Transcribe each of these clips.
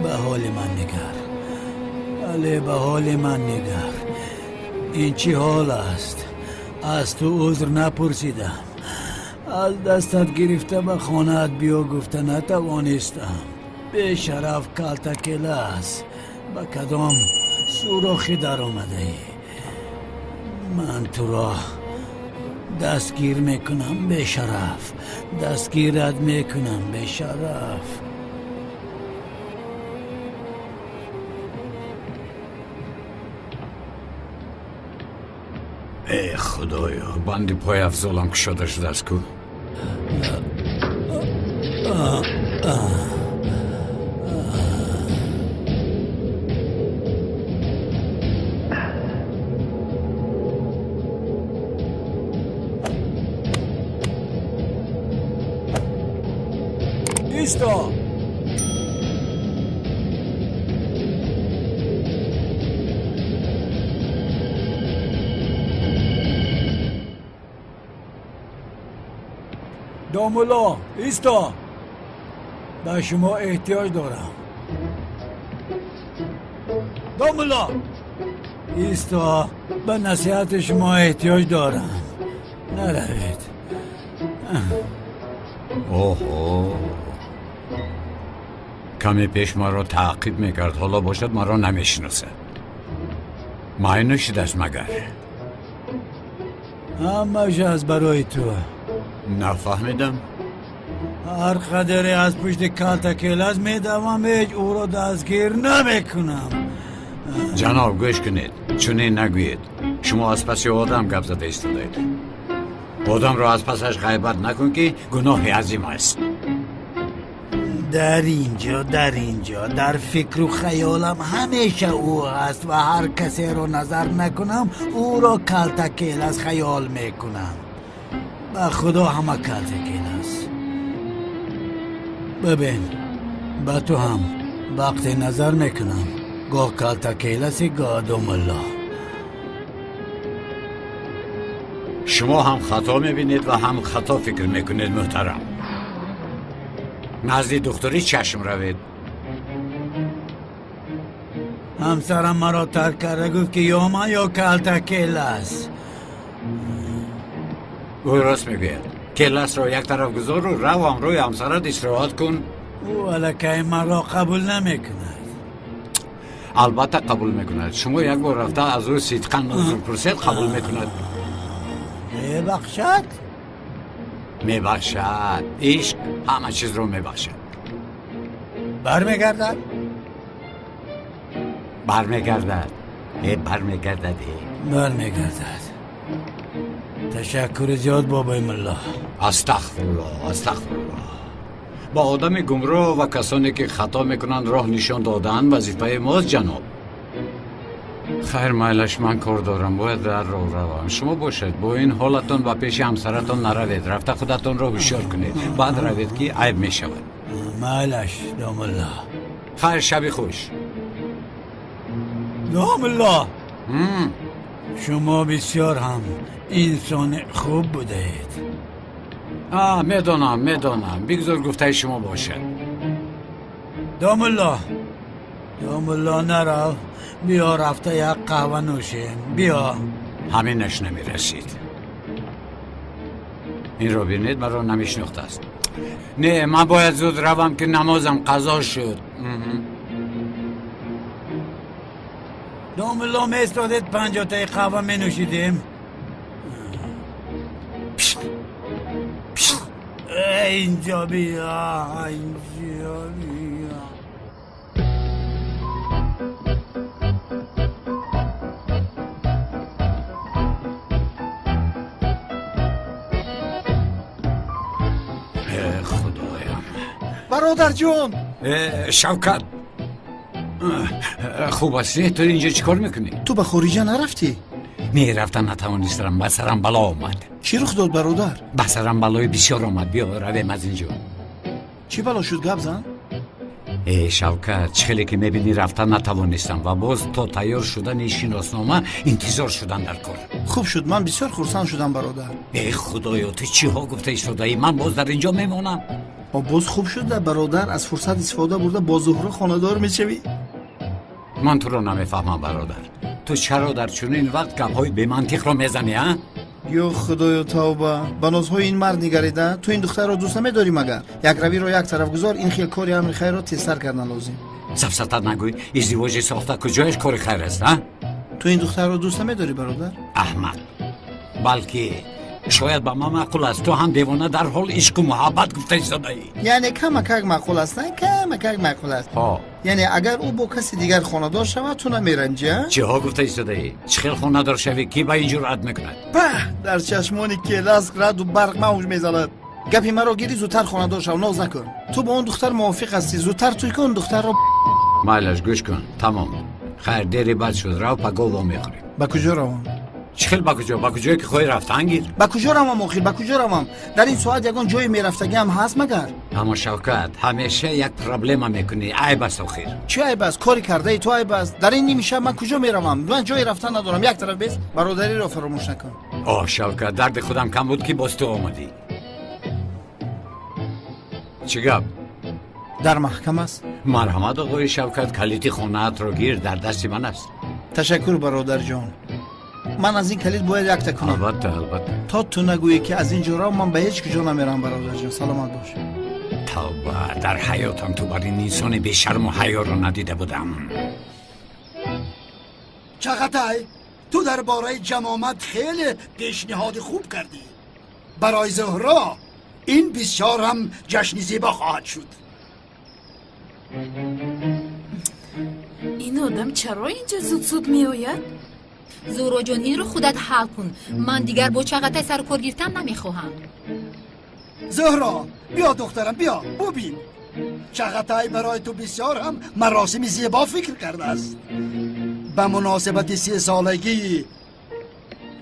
به حال من نگر. بله به حال من نگر. این چی حال است؟ از تو عذر نپرسیدم، از دستت گرفته به خانه‌ات بیا گفته نتوانستم. به شرف کلتکل است. به کدام سوراخی در آمده ای؟ من تو را دستگیر میکنم به شرف، دستگیرت میکنم به شرف. ای خدایا، بندی پای افضالم کشاده شده است کو. ایستا! دامولا ایستا! به شما احتیاج دارم. دامولا ایستا! به نصیحت شما احتیاج دارم. نروید. اوه کمی پیش ما را تعقیب میکرد، حالا باشد ما را نمیشناسد. معنیش است مگر؟ همه‌ش از برای تو. نفهمیدم. هر قدری از پشت کلتکل از میدوم هیچ او را دستگیر نمیکنم. جناب گوش کنید، چنین نگویید. شما از پس آدم گپ زده ایستادید. آدم را از پسش غیبت نکن که گناه عظیم است. در اینجا در فکر و خیالم همیشه او است و هر کسی را نظر نکنم او را کلتکل از خیال میکنم. به خدا همه کلتکل است. ببین به تو هم وقتی نظر میکنم گاه کلتکل است گاه دامالله. شما هم خطا میبینید و هم خطا فکر میکنید محترم. نزدی دکتری چشم روید. همسرم مرا ترک کرده گفت که یا من یا کلتکل است. او راست میگوید. کلاس را یک طرف گذار و روام روی همسرت استراحت کن. او الکی مرا قبول نمیکند. البته قبول میکند. شما یک بار رفته از او صدقا عذر پرسید قبول میکند. میبخشد؟ میبخشد. عشق همه چیز رو میبخشد. برمیگردد؟ برمیگردد. برمیگردد. تشکر زیاد بابای ملا. استغفرالله. با آدم گمراه و کسانی که خطا میکنند راه نشان دادن وظیفه ماست جناب. خیر میلش من کار دارم، باید در راه روم. شما باشید با این حالتون و پیش همسرتون نروید. رفته خودتون را هوشیار کنید، بعد روید که عیب میشود. میلش دامالله. خیر شبی خوش. دامالله شما بسیار هم انسان خوب بودید. میدانم بگذار گفته شما باشد. دامالله نرو. بیا رفته یک قهوه نوشیم. بیا. همینش نمیرسید. این رو بینید مرا نمیشناخته است. نه من باید زود روم که نمازم قضا شد. دامالله می استادید 50 تای قهوه می نوشیدیم. اینجا بیا. خدایم. برادر جون. شوکت خوب هستی؟ تو اینجا چیکار میکنی؟ تو به خارجه نرفتی؟ میرفتم نتوانستم، به سرم بلا آمد. چی رخ داد برادر؟ به سرم بلای بسیار آمد. بیا رویم از اینجا. چی بلا شد گپ زن؟ شوکت چخیلی که میبینی رفتن نتوانستم و باز تا تیار شدن شناسنامه انتظار شدن در کار. خوب شد، من بسیار خرسند شدم برادر. ای خدایا تو چی ها گفته شده ای؟ من باز در اینجا میمونم. باز خوب شده برادر از فرصت استفاده برده با زهره خانه‌دار میشوی. من تو رو نمیفهمم برادر. تو چرا در چنین وقت گپ‌های بی منطق رو میزنی ها؟ یا خدایا توبه، به نازهای این مرد نگریده تو این دختر رو دوست نمیداری مگر؟ یک روی رو یک طرف گذار، این خیلی کاری امر خیر رو تیزتر کردن لازم. سفسطت نگوی، ازدواج ساخته کجایش کار خیر است ها؟ تو این دختر رو دوست نمیداری برادر؟ احمق. بلکه شاید با ما معقول است تو هم دیوانه در حال عشق و محبت گفته ایستاده ای. یعنی کمک معقول است، نه کمک معقول است. یعنی اگر او با کسی دیگر خانه‌دار شود تو نمیرنجی؟ چه ها گفته ایستاده ای؟ چه خیلی خانه‌دار شوی کی با این جرأت میکند؟ در چشمانی که لزق رد و برق موج میزند. گپی مرا گیری زودتر خانه‌دار شو، ناز نکن. تو با اون دختر موافق هستی، زودتر توی کن دختر رو. مایلش گوش کن. تمام. خیر دیری بعد شد رو پگاو میخوریم. با کجا روم؟ چخیل با کجایی که خواهی رفتن گیر؟ با کجا روم آخر؟ با کجا روم؟ در این ساعت یگان جای میرفتگی هم هست مگر؟ اما شوکت همیشه یک پرابلم میکنی. عیب است آخر. چه عیب است؟ کاری کرده ای تو عیب است. در این نیمه من کجا میروم؟ من جای رفتن ندارم. یک طرف بس برادری رو فراموش نکن. شوکت درد خودم کم بود که باز تو آمدی. چی گپ؟ در محکم است. مرحمت آقای شوکت، کلیدی خونه‌ات رو گیر، در دست من است. تشکر برادر جان. من از این کلید باید یک تکنم. البته. تا تو نگویی که از اینجا را من به هیچ کجا نمیرم برادر جان. سلامت باش. توبه، در حیاتم تو بر این انسان بی شرم و حیا رو ندیده بودم. چغتای تو درباره جمامت خیلی پیشنهاد خوب کردی. برای زهرا این بسیار هم جشن زیبا خواهد شد. این آدم چرا اینجا زود می آید؟ زهرا جان این رو خودت حل کن. من دیگر با چغتای سر کار گرفتن نمیخواهم. زهرا بیا دخترم بیا ببین. چغتای برای تو بسیار هم مراسم زیبا فکر کرده است. به مناسبت 3 سالگی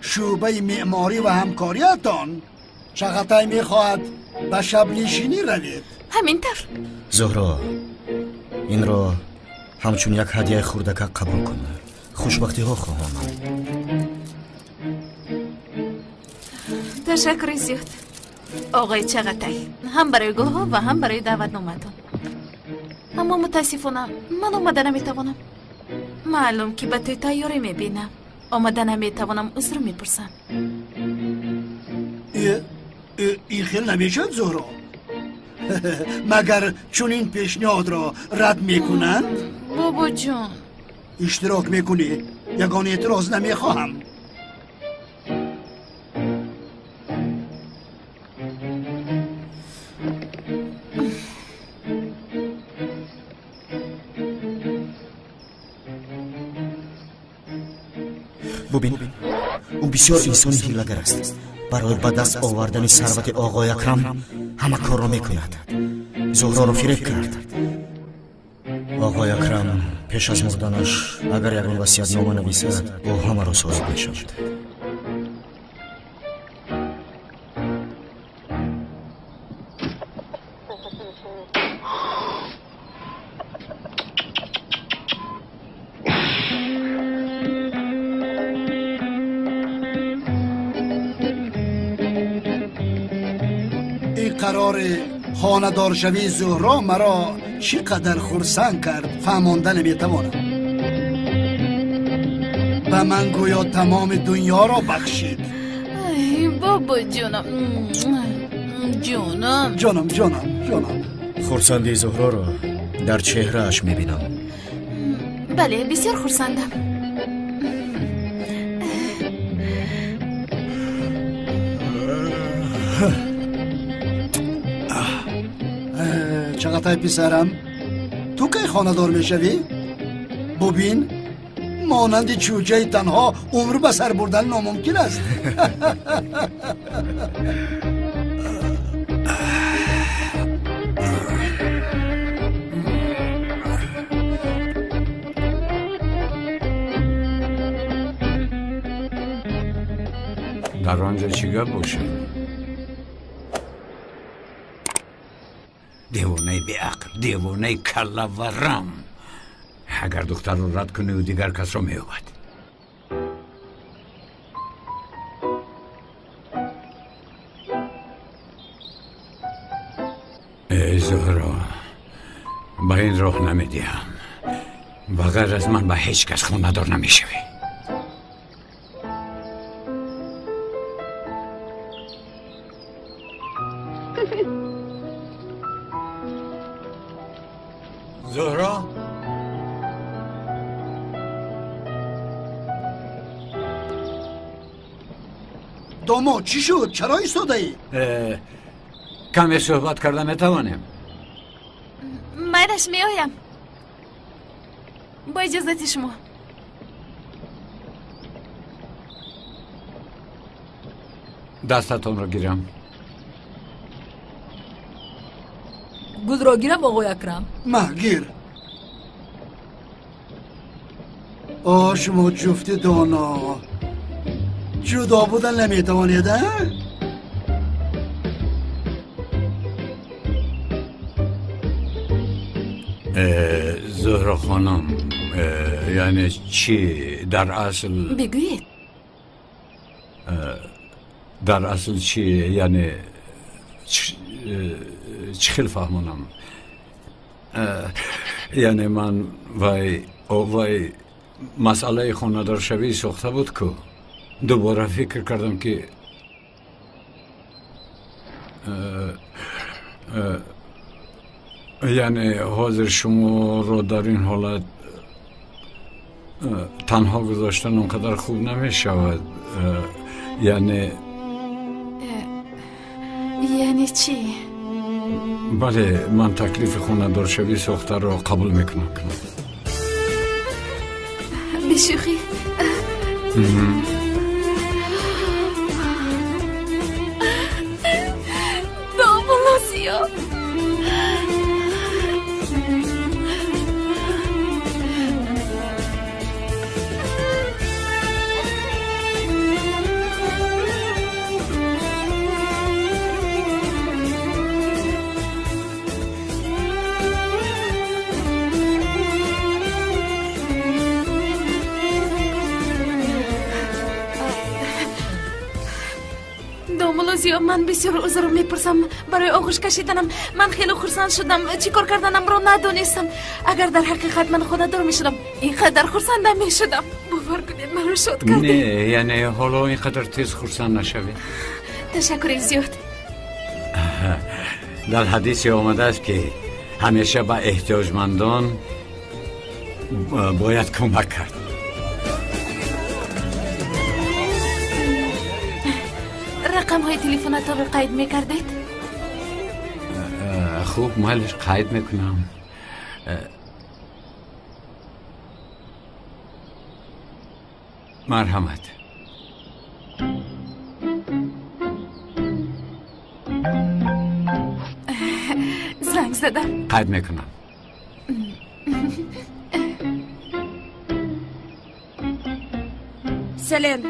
شعبه معماری و همکاریتان چغتای میخواهد به شبنشینی روید. همینطور. زهرا این را همچون یک هدیه خردک قبول کن. خوشبختی ها خواهم. تشکر زیاد آقای چغتای، هم برای گل ها و هم برای دعوت نامتان. اما متاسفانه من آمده نمیتوانم. معلوم که به توی تیاری میبینم. آمده نمیتوانم، عذر میپرسم. این خیلی نمیشد زهرا. مگر چون این پیشنهاد را رد میکنند؟ بابا جان اشتراک میکنی؟ یگانه اعتراض نمیخواهم. ببین او بسیار انسانی حیله‌گر است. برای به دست آوردن ثروت آقای اکرم همه کار را میکند. زهرا را فریب کرد. آقای اکرم پیش از مردنش اگر یک وصیت نامه نویسد با همه را صاحب میشود. قرار خانه‌دار شوی زهرا مرا چقدر خرسند کرد فهمانده نمیتوانم. به من گویا تمام دنیا را بخشید. ای بابا جانم جانم. خرسندی زهرا را در چهره اش میبینم. بله بسیار خرسندم. چقدر پسرم تو که خانه‌دار میشوی؟ ببین مانند چوجه تنها عمر به سر بردن ناممکن است. در آنجا چی گپ باشه؟ دیوانه بی عقل، دیوانه کله و رم. اگر دختر رو رد کنه و دیگر کس رو میوبد. این راه نمیدیم. بغیر از من به هیچ کس خونه دار نمیشوی. زهرا داماد چی شد؟ چرا ایستاده ای؟ کمی صحبت کردن نتوانیم. منش میایم با اجازت شما. دستتون رو گیرم. گل را گیرم آقای اکرم. مهگیر. شما جفت دانا جدا بودن نمیتوانید ها؟ زهرا خانم یعنی چی در اصل؟ بگویید. در اصل چی یعنی چی خیلی فهمونم. یعنی من وای مسئله خونه دار شوی ساخته بود که دوباره فکر کردم که یعنی حاضر شما رو در این حالت تنها گذاشتن اونقدر خوب نمی شود. یعنی چی؟ بله من تکلیف خونه دار شوی ساخته رو قبول میکنم. بشوخی؟ دامولاسیا زیاد من بسیار عذر میپرسم برای آغوش کشیدنم. من خیلی خرسند شدم. چی کار کردنم رو ندونستم. اگر در حقیقت من خدا دار میشدم اینقدر خرسند نمیشدم. باور کنید من رو شاد کردید. نه یعنی حالا اینقدر تیز خرسند نشوی. تشکر زیاد. در حدیثی آمده است که همیشه به احتیاجمندان باید کمک کرد. رقم های تلفنات رو قید میکردید؟ خوب مالش قید میکنم. مرحمت. زنگ زدم. قید میکنم. سلین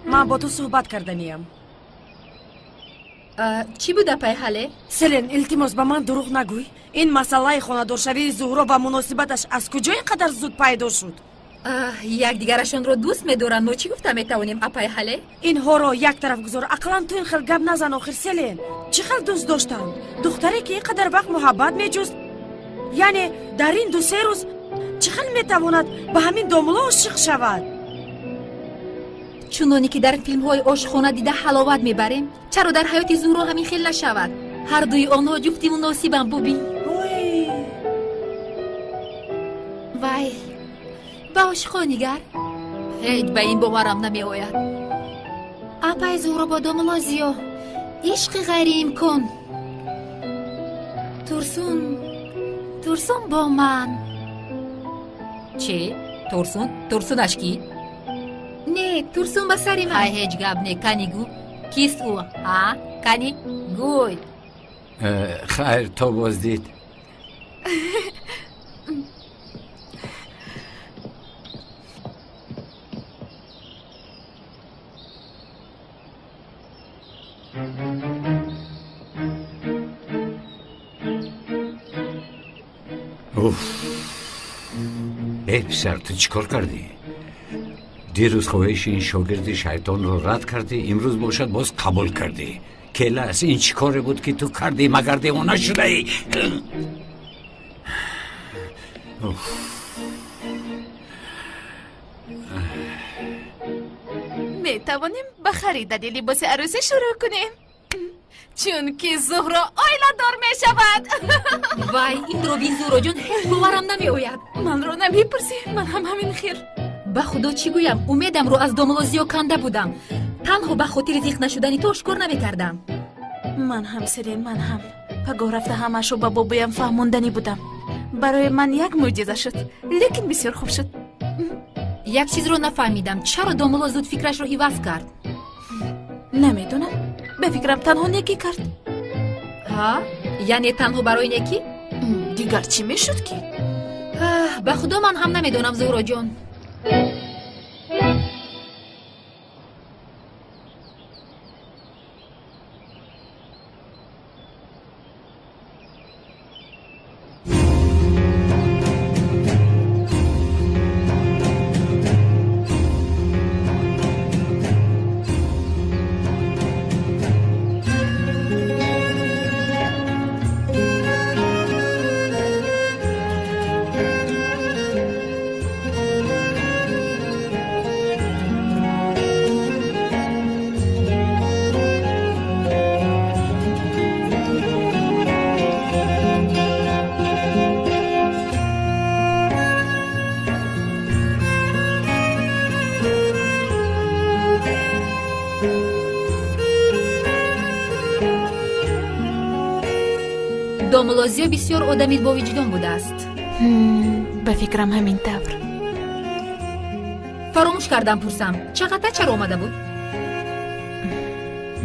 من با تو صحبت کردنیم. چی بود اپای حاله؟ سلین التماس به من دروغ نگوی. این مسئله خانه دارشوی زهرا و مناسبتش از کجا اینقدر زود پیدا شد؟ یک دیگرشون رو دوست میدارن. ما چی گفته میتوانیم اپای حاله؟ اینها رو یک طرف گذار. اقلا تو این خیلی گپ نزن. آخر سلین چی خیلی دوست داشتن؟ دختری که اینقدر وقت محبت میجوست، یعنی در این 2-3 روز چی خیلی میتواند به همین دامولا عاشق شود؟ چونانی که در فیلم های عاشقانه دیده حلاوت میبریم، چرا در حیات زهرا همین خیلی نشود؟ هر دوی آنها جفتی مناسبن. ببین وای به عاشقانیگر هیچ به این باورم نمی آید. اپای زهرا با دامولا زیا عشق غیر امکان. ترسون با من. چه؟ ترسون اشکی؟ نه ترسون به سری من. هیچ گپ نه. کنی گو کیست او؟ ها کنی گوی. خیر تا بازدید. ای پسر تو چیکار کردی؟ دیروز خواهش این شاگرد شیطان رو رد کردی، امروز باشد باز قبول کردی. کلاس این چیکاره بود که تو کردی مگر دیوانه شده ای؟ می توانیم به خریدن لباس عروسی شروع کنیم چون که زهرا آیله دار می شود. وای این رو بین زهرا جون هیچ باورم نمی آید. من رو نمی پرسی، من هم همین خیر. به خدا چی گویم، امیدم رو از داملازیو کنده بودم، تنها به خاطر زیخ نشدنی تو اشکار نمی کردم. من هم سرین، من هم پگاه رفته همشو به بابایم فهموندنی بودم. برای من یک معجزه شد، لیکن بسیار خوب شد. یک چیز رو نفهمیدم، چرا داملا زود فکرش رو عوض کرد؟ نمیدونم، به فکرم تنها نیکی کرد. ها؟ یعنی تنها برای نیکی؟ دیگر چی میشد که؟ به خدا من هم نمیدونم زهرا جان. داملازیو بسیار آدمی با وجدان بوده است. به فکرم همین طور. فراموش کردم پرسم چرا آمده بود؟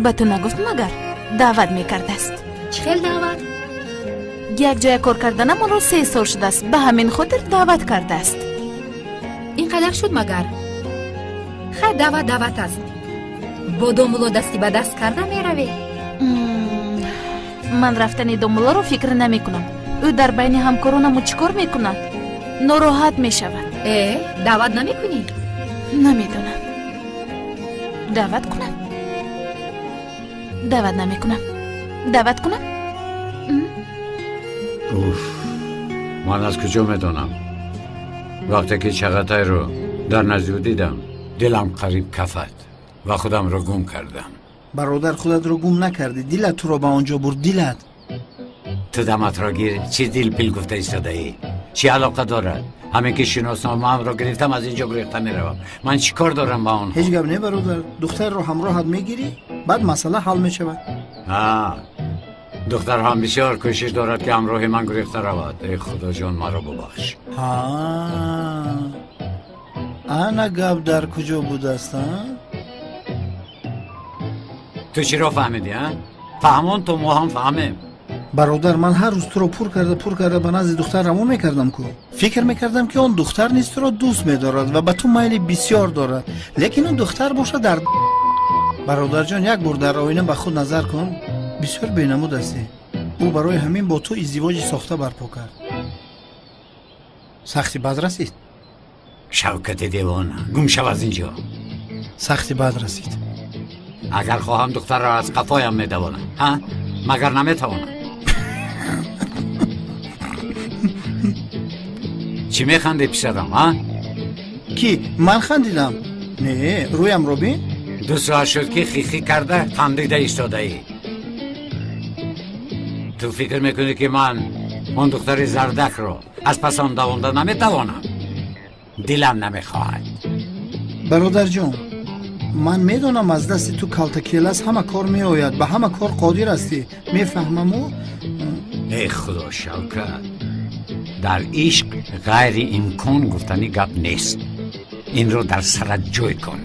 به تو نگفت مگر دعوت میکرده است. چه خیل دعوت؟ یک جای کار کردنم رو 3 سال شده است، به همین خاطر دعوت کرده است. اینقدر شد مگر؟ خیلی دعوت است. با داملا دستی به دست کرده میروی؟ من رفتن داملا رو فکر نمی کنم. او در بین همکارانم چیکار میکند؟ ناراحت میشود. دعوت نمی کنی؟ نمیدونم. دعوت کنم؟ دعوت نمی کنم. دعوت کنم؟ من از کجا میدونم؟ وقتی که چغتای رو در نزدیک دیدم دلم قریب کفت و خودم رو گم کردم. برادر خودت رو گم نکردی، دلت تو رو به آنجا برد. دلت تو دمت را گیر، چی دل پیل گفته ایستاده ای؟ چی علاقه دارد؟ همین که شناسنامه هم را گرفتم از اینجا گریخته میروم. من چی کار دارم با آن؟ هیچ گپ نه برادر، دختر رو همراهت میگیری بعد مسئله حل میشود. دختر هم بسیار کوشش دارد که همراه من گریخته رود. ای خدا جان مرا ببخش. انا گپ در کجا بوده است؟ تو چی را فهمیدی؟ فهمون تو ما هم فهمیم. برادر من هر روز تو رو پر کرده به نزد دختر رمو میکردم که فکر میکردم که اون دختر نیست تو رو دوست میدارد و به تو میل بسیار دارد، لیکن اون دختر باشه در برادر جان یک بار در آینه به خود نظر کن، بسیار بینمود هستی. او برای همین با تو ازدواج ساخته برپا کرد. سختی بد رسید. شوکت دیوانه گم شو از اینجا. سختی بد رسید. اگر خواهم دختر را از قفایم میدوانم مگر نمیتوانم؟ چی میخندی پسرم؟ کی؟ من خندیدم؟ نه رویم رو بین؟ 2 ساعت شد که خیخی کرده خندیده ایستاده ای. تو فکر میکنی که من اون دختر زردک رو از پس آن دوانده نمیتوانم؟ دلم نمیخواهد. برادر جان من میدونم از دست تو کلتکیلس همه کار میآید، به همه کار قادر هستی، میفهمم. و ای خدا شوکت، در عشق غیر امکان گفتنی گپ نیست. این رو در سرت جوی کن.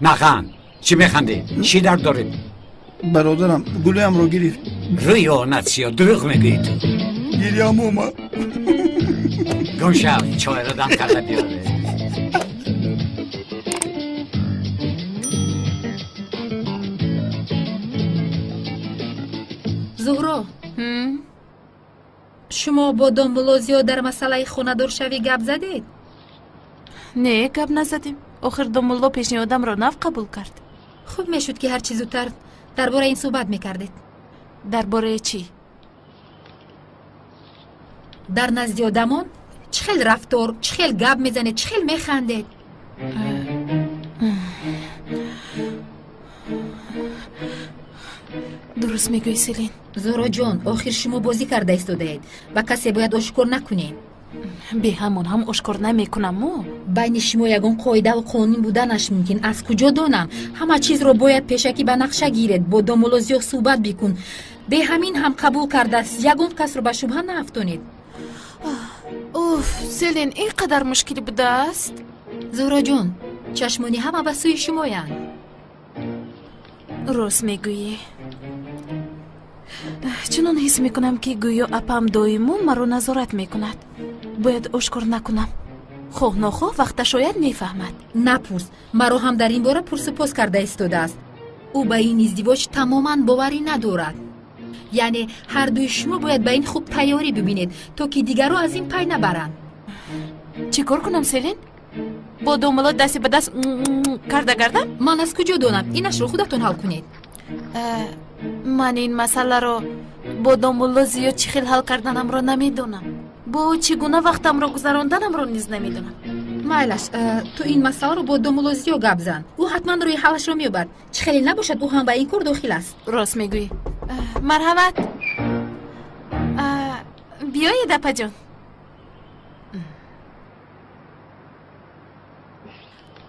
نخند. چی میخندی؟ چی درد دارید؟ برادرم گلویم رو گرفت. روی آنت سیا دروغ میگی تو. گیریم اومد. گم شو، چای را دم کرده بیاره. زهرا شما با دامبلازیا در مسئله خانه‌دار شوی گپ زدید؟ نه گپ نزدیم. آخر دامبلو پیشنهادم را نف قبول کرد. خوب میشد که هر چیز زودتر درباره این صحبت میکردید؟ درباره چی؟ در نزد آدمان چه خیل رفتار، چه خیل گپ میزنید، چه خیل میخندید. درست میگوی سلین. زهرا جان، آخر شما بازی کرده ایستادید و کسی باید آشکار نکنید. به همون هم آشکار نمیکنم. بین شما یگان قاعده و قانون بودنش ممکن. از کجا دانم؟ همه چیز رو باید پیشکی به نقشه گیرید، با دامولوزیو صحبت بکن. به همین هم قبول کرده است. یگان کس رو به شبهه نافتونید. اوف سلین، اینقدر مشکلی بوده است؟ زهرا جان، چشمانی همه به سوی شمایند. راست میگویی. چنان حس میکنم که گویا اپم دائما مرا نظارت میکند. باید آشکار نکنم. خواه نخواه وقت شاید میفهمد. نپرس، مرا هم در این باره پرسپوس کرده ایستاده است. او به این ازدواج تماما باوری ندارد. یعنی هر دوی شما باید به این خوب تیاری ببینید تا که دیگرو از این پی نبرند. چی کار کنم سلین؟ با دوملا دستی به دست کرده گردم؟ من از کجا دانم؟ اینش رو خودتون حل کنید. من این مسئله رو با دوملا زیاد چی خیل حل کردنم رو نمیدونم. با چگونه وقتم رو گذراندنم رو نیز نمیدونم. مایلش، تو این مسئله رو با دومولوزیو گپ زن. او حتما روی حلش رو میبرد. چه خیلی نباشد او هم به این کار داخل است. راست میگویی. مرحمت. بیایید اپا جان.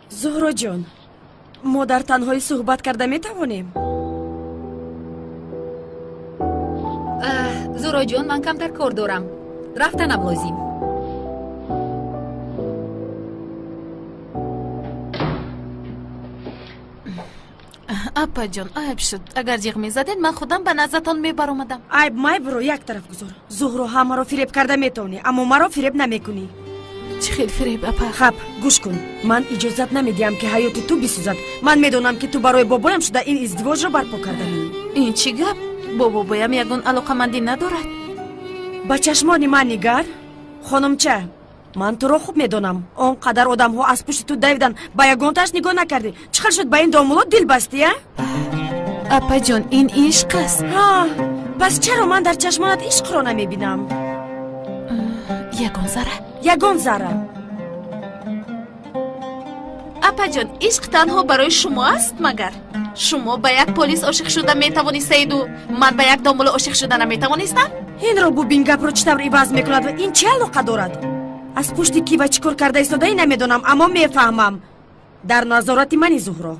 زهرا جان، ما در تنهایی صحبت کرده میتوانیم؟ زهرا جان، من کمتر کار دارم. رفتنم لازم. اپا جان، عیب شد. اگر جیغ میزدین من خودم به نزدتان میبر اومدم. عیب مای برو، یک طرف گذار. زهرا همه رو فریب کرده میتونی، اما مرا فریب نمیکنی. چه خیلی فریب اپا. خب گوش کن، من اجازت نمیدیم که حیات تو بسوزد. من میدونم که تو برای بابایم شده این ازدواج رو برپا کردنی. این چی گپ؟ بابایم یگان علاقمندی ندارد. با چشمان من نگر. خانم چه؟ من تو رو خوب میدونم. اونقدر آدم ها از پشت تو دویدن، با یگانتش نگاه نکردی. چخل شد با این دامولا دل بستی؟ اپا جان، این عشق است. پس چرا من در چشمانت عشق رو نمیبینم؟ یگان ذره. یگان ذره. اپا جان، عشق تنها برای شما است مگر؟ شما به یک پلیس عاشق شده میتوانستید و من به یک دامولا عاشق شده نمیتوانستم؟ این رو ببین گپ رو چطور عوض میکند و این چه علاقه دارد؟ از پشت کی و چیکار کرده ایستاده ای نمیدونم، اما میفهمم. در نظارت منی زهرا.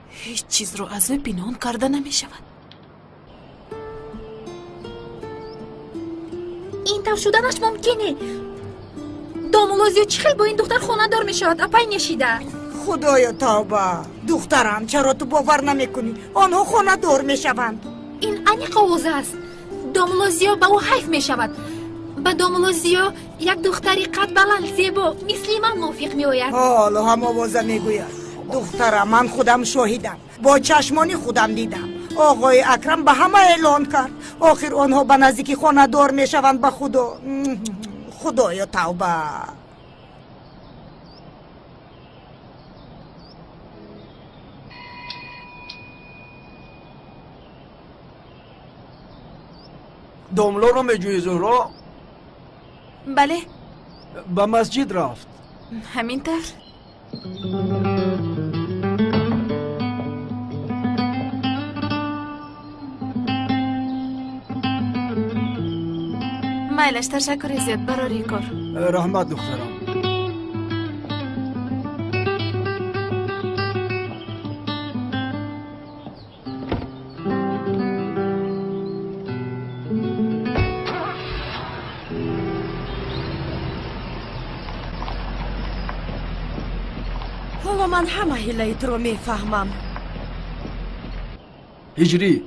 هیچ چیز رو از او پنهان کرده نمیشود. این طور شدنش ممکنه. دامولوزیو چه خیلی با این دختر خانه دار میشود. اپای نشیده. خدایا توبه. دخترم چرا تو باور نمیکنی؟ آنها خانه دار میشوند. این انی قوزه است. دامولوزیو به او حیف میشود. به دامولوزیو یک دختری قد بلند زیبا مثل من موافق میآید. حالا هم آوازه میگوید. دخترم من خودم شاهیدم، با چشمانی خودم دیدم. آقای اکرم به همه اعلان کرد. آخر آنها به نزدیکی خانه دار میشوند. به خدا. خدایا توبه. داملا رو میجوی زهرا؟ بله. به مسجد رفت. همینطور. مایلش تشکر زیاد برای کار. رحمت دخترم. حالا من همه هیلایت رو میفهمم. هجری،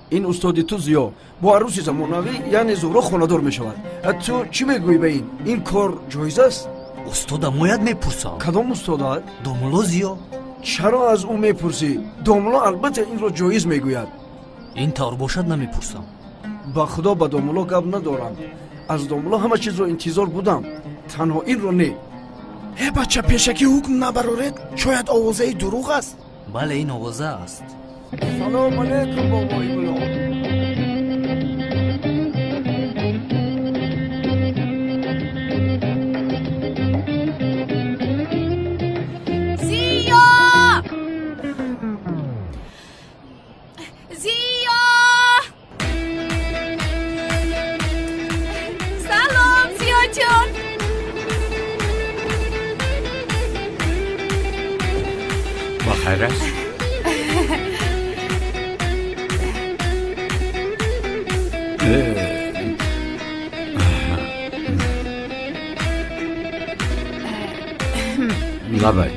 این استادی تو زیا با عروسی زمانوی یعنی زهرا خانه‌دار میشود. تو چی میگویی به این کار جایز است؟ استادم باید میپرسم. کدام استاد؟ دامولا زیا. چرا از او میپرسی؟ دامولا البته این را جایز میگوید. این طور باشد نمیپرسم. با خدا با دامولا گپ ندارم. از دامولا همه چیز رو انتظار بودم. تنها این رو نه. ای بچه پیشکی حکم نبرارید شاید آوازه دروغ است. بله این آوازه است. سلام علیکم بابای بلا. خیر است؟ لبای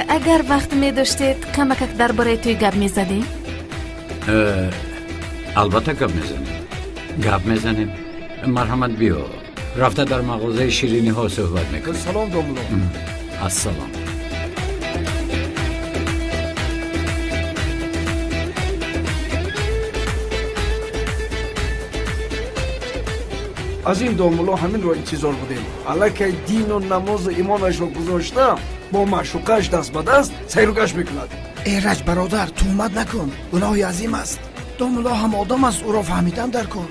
اگر وقت می داشتید کمک درباره توی گپ می زدیم؟ البته گپ می زنیم. مرحمت بیا رفته در مغازه شیرینی ها صحبت میکنیم. سلام دوملو. السلام. از این دوملو همین رو انتظار بودیم. الکه دین و نماز و ایمانش رو گذاشته با معشوقش دست به دست سیرگش میکند. ایرج برادر تهمت نکن، گناهی عظیم است. دوملا هم آدم است، او را فهمیدن در کن.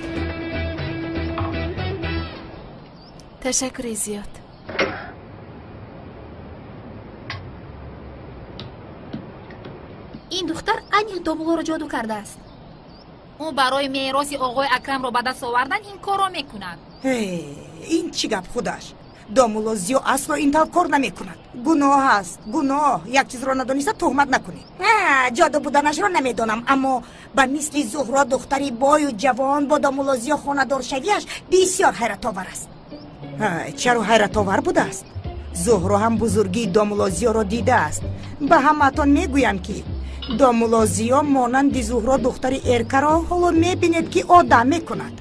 تشکر زیاد. این دختر این دوملا رو جادو کرده است. او برای میراث آقای اکرم رو به دست آوردن این کار رو میکند. این چی گپ خودش؟ دوملا زیو اصلا این طور کار نمیکند. گناه است، گناه. یک چیز رو ندانسته تهمت نکنی. جادو بودنش رو نمیدانم، اما به مثل زهرا دختری بای و جوان با دوملا زیو خانه‌دار شویش بسیار حیرت آور است. چرا حیرت آور بوده است؟ زهرا هم بزرگی دوملا زیو را دیده است. به همتون میگویم که دوملا زیو مانند زهرا دختری ارکه را حالا میبینید که آدم میکند.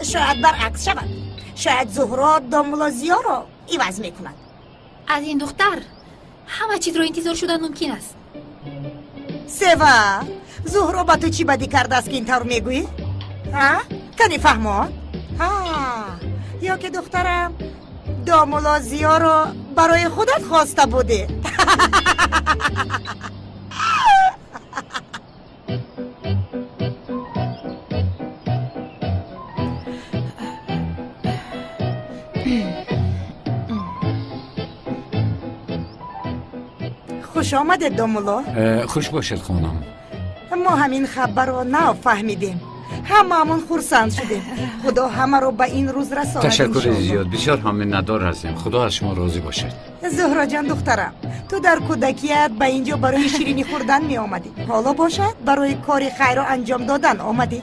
شاید برعکس شود. شاید زهرا دوملا زیو را عوض میکند. از این دختر همه چیز رو انتظار شدن ممکن است. سوا زهرا با تو چی بدی کرده است که این طور میگویی؟ کنی فهماد؟ یا که دخترم دوملا زیو را برای خودت خواسته بوده. خوش آمده دوملا. خوش باشد خانم. ما همین خبر رو نفهمیدیم. هممون خرسند شدیم. خدا همه رو به این روز رساند. تشکر زیاد. بسیار همین ندار هستیم. خدا از شما راضی باشد. زهرا جان دخترم، تو در کودکیت به اینجا برای شیرینی خوردن می آمدی. حالا باشد برای کاری خیر و انجام دادن آمدی.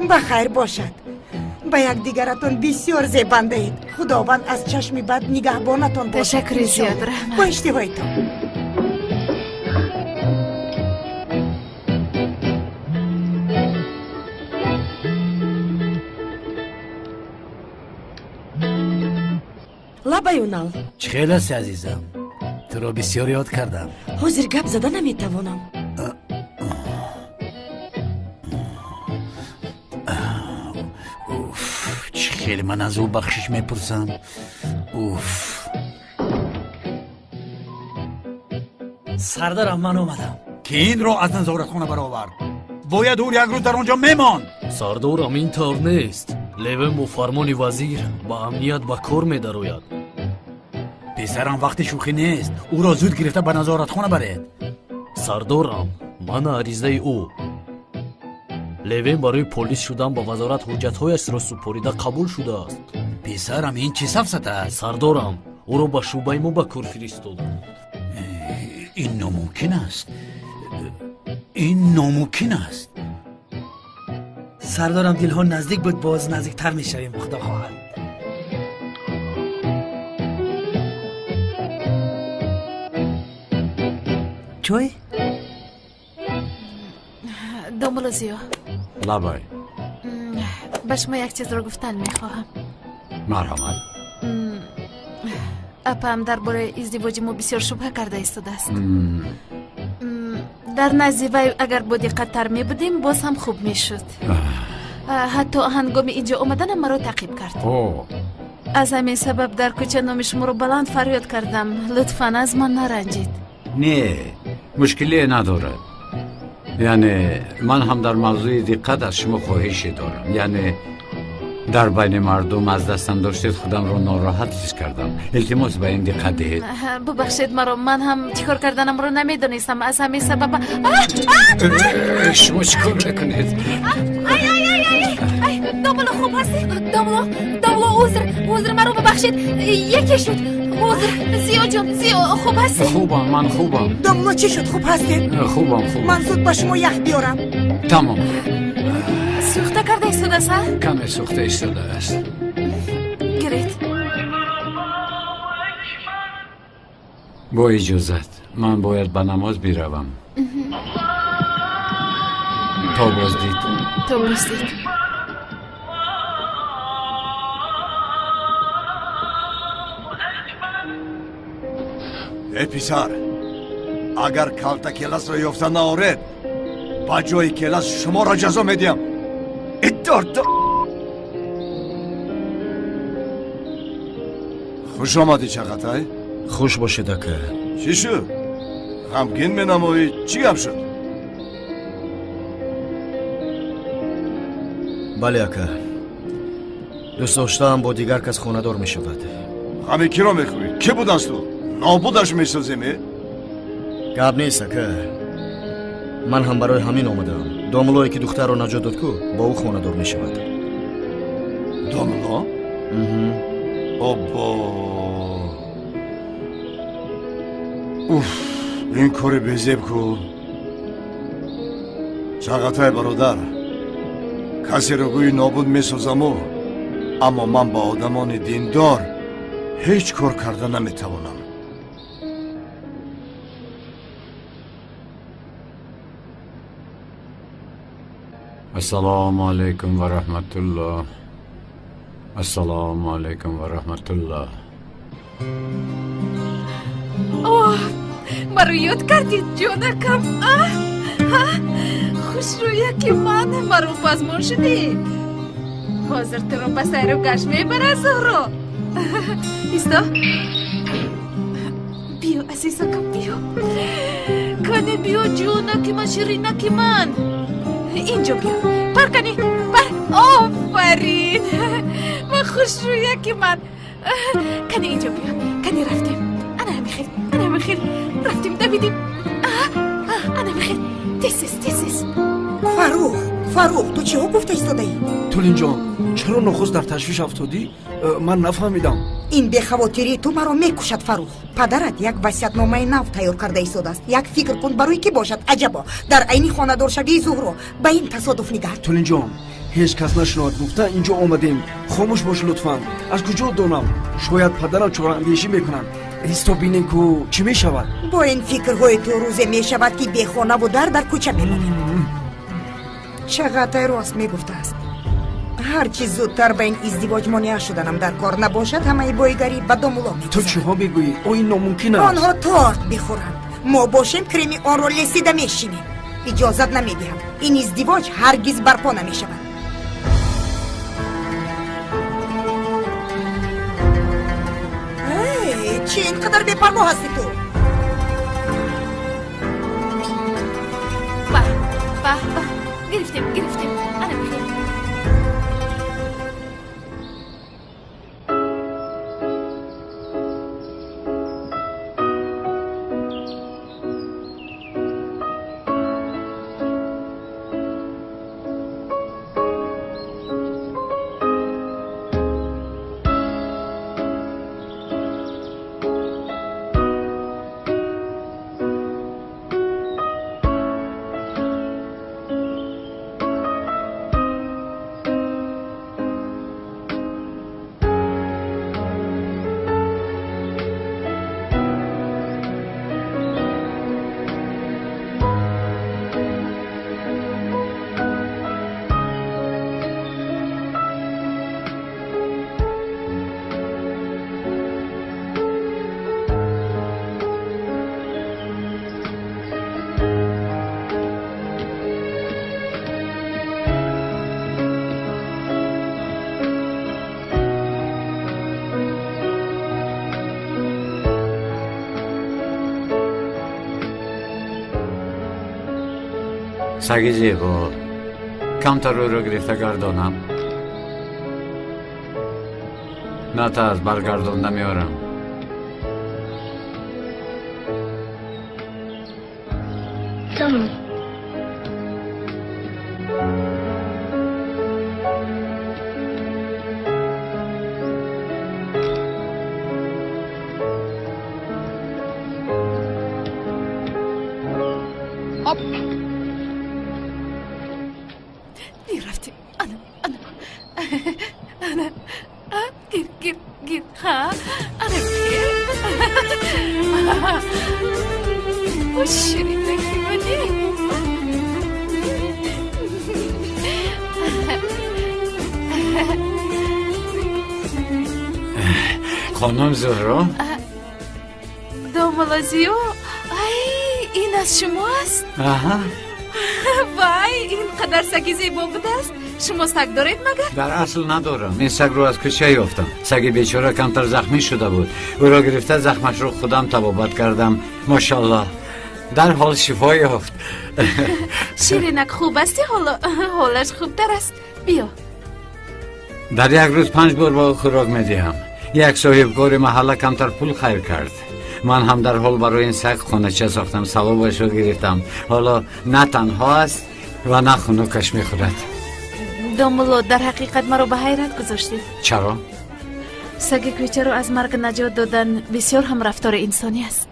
بخیر باشد. به یک دیگرتون بسیار زیبنده اید. خداوند از چشم بد نگهبانتون باشد. تشکر زیاد رحمت. با اشتباهیتون. لبایونال چه خیلی است عزیزم، تو را بسیار یاد کردم. حاضر گپ زدن نمیتوانم. چه خیلی من از او بخشش میپرسم. سردارم من اومدم که این رو از نظارتخانه برآورد. باید او یک روز در اونجا میمان. سردارم این طور نیست. لیوان با فرمان وزیر با امنیت به کار میدروید. پسرم وقت شوخی نیست. او را زود گرفته به نظارتخانه برید. سردارم من عریضه او لیوان برای پلیس شدن با وزارت حجت‌هایش را سپریده قبول شده است. پسرم این چه سفسطه است؟ سردارم او را به شعبه ما به کار فرستادند. این ناممکن است. این ناممکن است. سردارم دلها نزدیک بود، باز نزدیکتر میشویم خدا خواهد. چوی؟ دوملا زیو لبای به شما یک چیز رو گفتن میخواهم. مرحمت. اپم درباره ازدواج ما بسیار شبهه کرده ایستاده است. در نزد وی اگر با دقت‌تر می بودیم باز هم خوب میشد. حتی هنگام اینجا اومدن مرا تعقیب کرد. از همین سبب در کوچه نام شما رو بلند فریاد کردم. لطفاً از من نرنجید. نه مشکلی نداره. یعنی من هم در موضوع دقت از شما خواهشی دارم. یعنی در بین مردم از دستم داشتید خودم رو ناراحت حس کردم. التماس به این دقت دهید. ببخشید مرا، من هم چیکار کردنم رو نمیدونستم. از همین سبب شما چیکار میکنید؟ داملو خوب هستی؟ داملو عذر مرا ببخشید. یکی شد. عذر زیو جان، زیو خوب هستی؟ خوبم، من خوبم. داملو چی شد؟ خوب هستی؟ خوبم. من زود با شما یخ بیارم. تمام. سوخته کرده ایستاده است؟ کمی سوخته ایستاده است. گرید. با اجازت من باید به نماز بیروم. تا بازدید. ای پسر، اگر کالتا کلاس را یافته نآورید با جای کلاس شما را جزا میدیم. خوش آمدی چغتای. خوش باشه دکه. چی شد؟ غمگین مینمایی؟ چی گپ شد؟ بله اکه، دوست داشتم با دیگر کس خانه دار می شود. غمی کی را میخوی؟ کی بود است تو؟ نابودش میسازیمی؟ گپ نیست اکه، من هم برای همین آمدم. داملایی که دختر را نجات داد کو با او خانه دار می شود. داملا؟ بابا اوف، این کاری بزیب کو. چغتای برادر، کسی رو گوی نابود می سازم اما من با آدمان دیندار هیچ کار کرده نمی توانم. السلام علیکم و رحمت الله. السلام علیکم و رحمت الله. اوه، مرا یاد کردید جانکم. خوش رویه که من مرا پزمان شدی. حاضر تو رو پس ایرو گشت میبره زهرا. ایستا بیو عزیزکم بیو. کنه بیو جونک من، شیرینک من. اینجا بیا. پر کنی پر. آفرین. من خوش رویه که من. کنی اینجا بیا. کنی رفتیم. انا بخیر رفتیم دویدیم. انا بخیر. تیسیس. فاروق تو چه ها گفته ایستاده ای؟ تولین جان چرا نخست در تشویش افتادی؟ من نفهمیدم. این بخواتری تو مرا میکشد فاروق. پدرت یک وصیت‌نامه نو تیار کرده ایستاده است. یک فکر کن برای کی باشد. عجبا در عین خانه دار شوی زهرا به این تصادف نگر. تولین جان هیچ کس نشنود گفته اینجا آمدیم. خاموش باش لطفاً. از کجا دانم؟ شاید پدرم چهار اندیشی میکنند. ایستا بینیم که چی میشود؟ با این فکرهای تو روزه میشود که بی خانه و در کوچه میمانیم. چقدر راست میگفته است. هرچی زودتر به این ازدواج مانع شدنم در کار نباشد همه بایگری به دامولا میگذارد. تو چه ها بگویی؟ این ناممکن است. آنها تارت بخورند، ما باشیم کرمی آن را لسیده میشینیم. اجازت نمیدهم. این ازدواج هرگز برپا نمیشود. چی اینقدر بپروا هستی تو؟ گرفتیم انا بخیر. سگ زیبا کمتر رو گرفته گردانم نه تا از برگردانده میارم رفتیم انا گیر ها انا گیر خوش شریفه کنی خانم زهرا دوملازیو این از شما است؟ وای اینقدر سگ زیبا بوده است شما سگ دارید مگر؟ در اصل ندارم این سگ رو از کجا یافتم سگ بیچاره کمتر زخمی شده بود او را گرفته زخمش رو خودم طبابت کردم ماشاءالله در حال شفا یافت شیرینک خوب استی حالش خوبتر است بیا در یک روز 5 بار با خوراک میدیم یک صاحبکار محله کمتر پول خیر کرد من هم در حال برای این سگ خانه‌چه ساختم ثوابش رو گرفتم حالا نه تنها است و نه خنکش میخورد دوملو در حقیقت مرا به حیرت گذاشتید چرا؟ سگ کوچه رو از مرگ نجات دادن بسیار هم رفتار انسانی است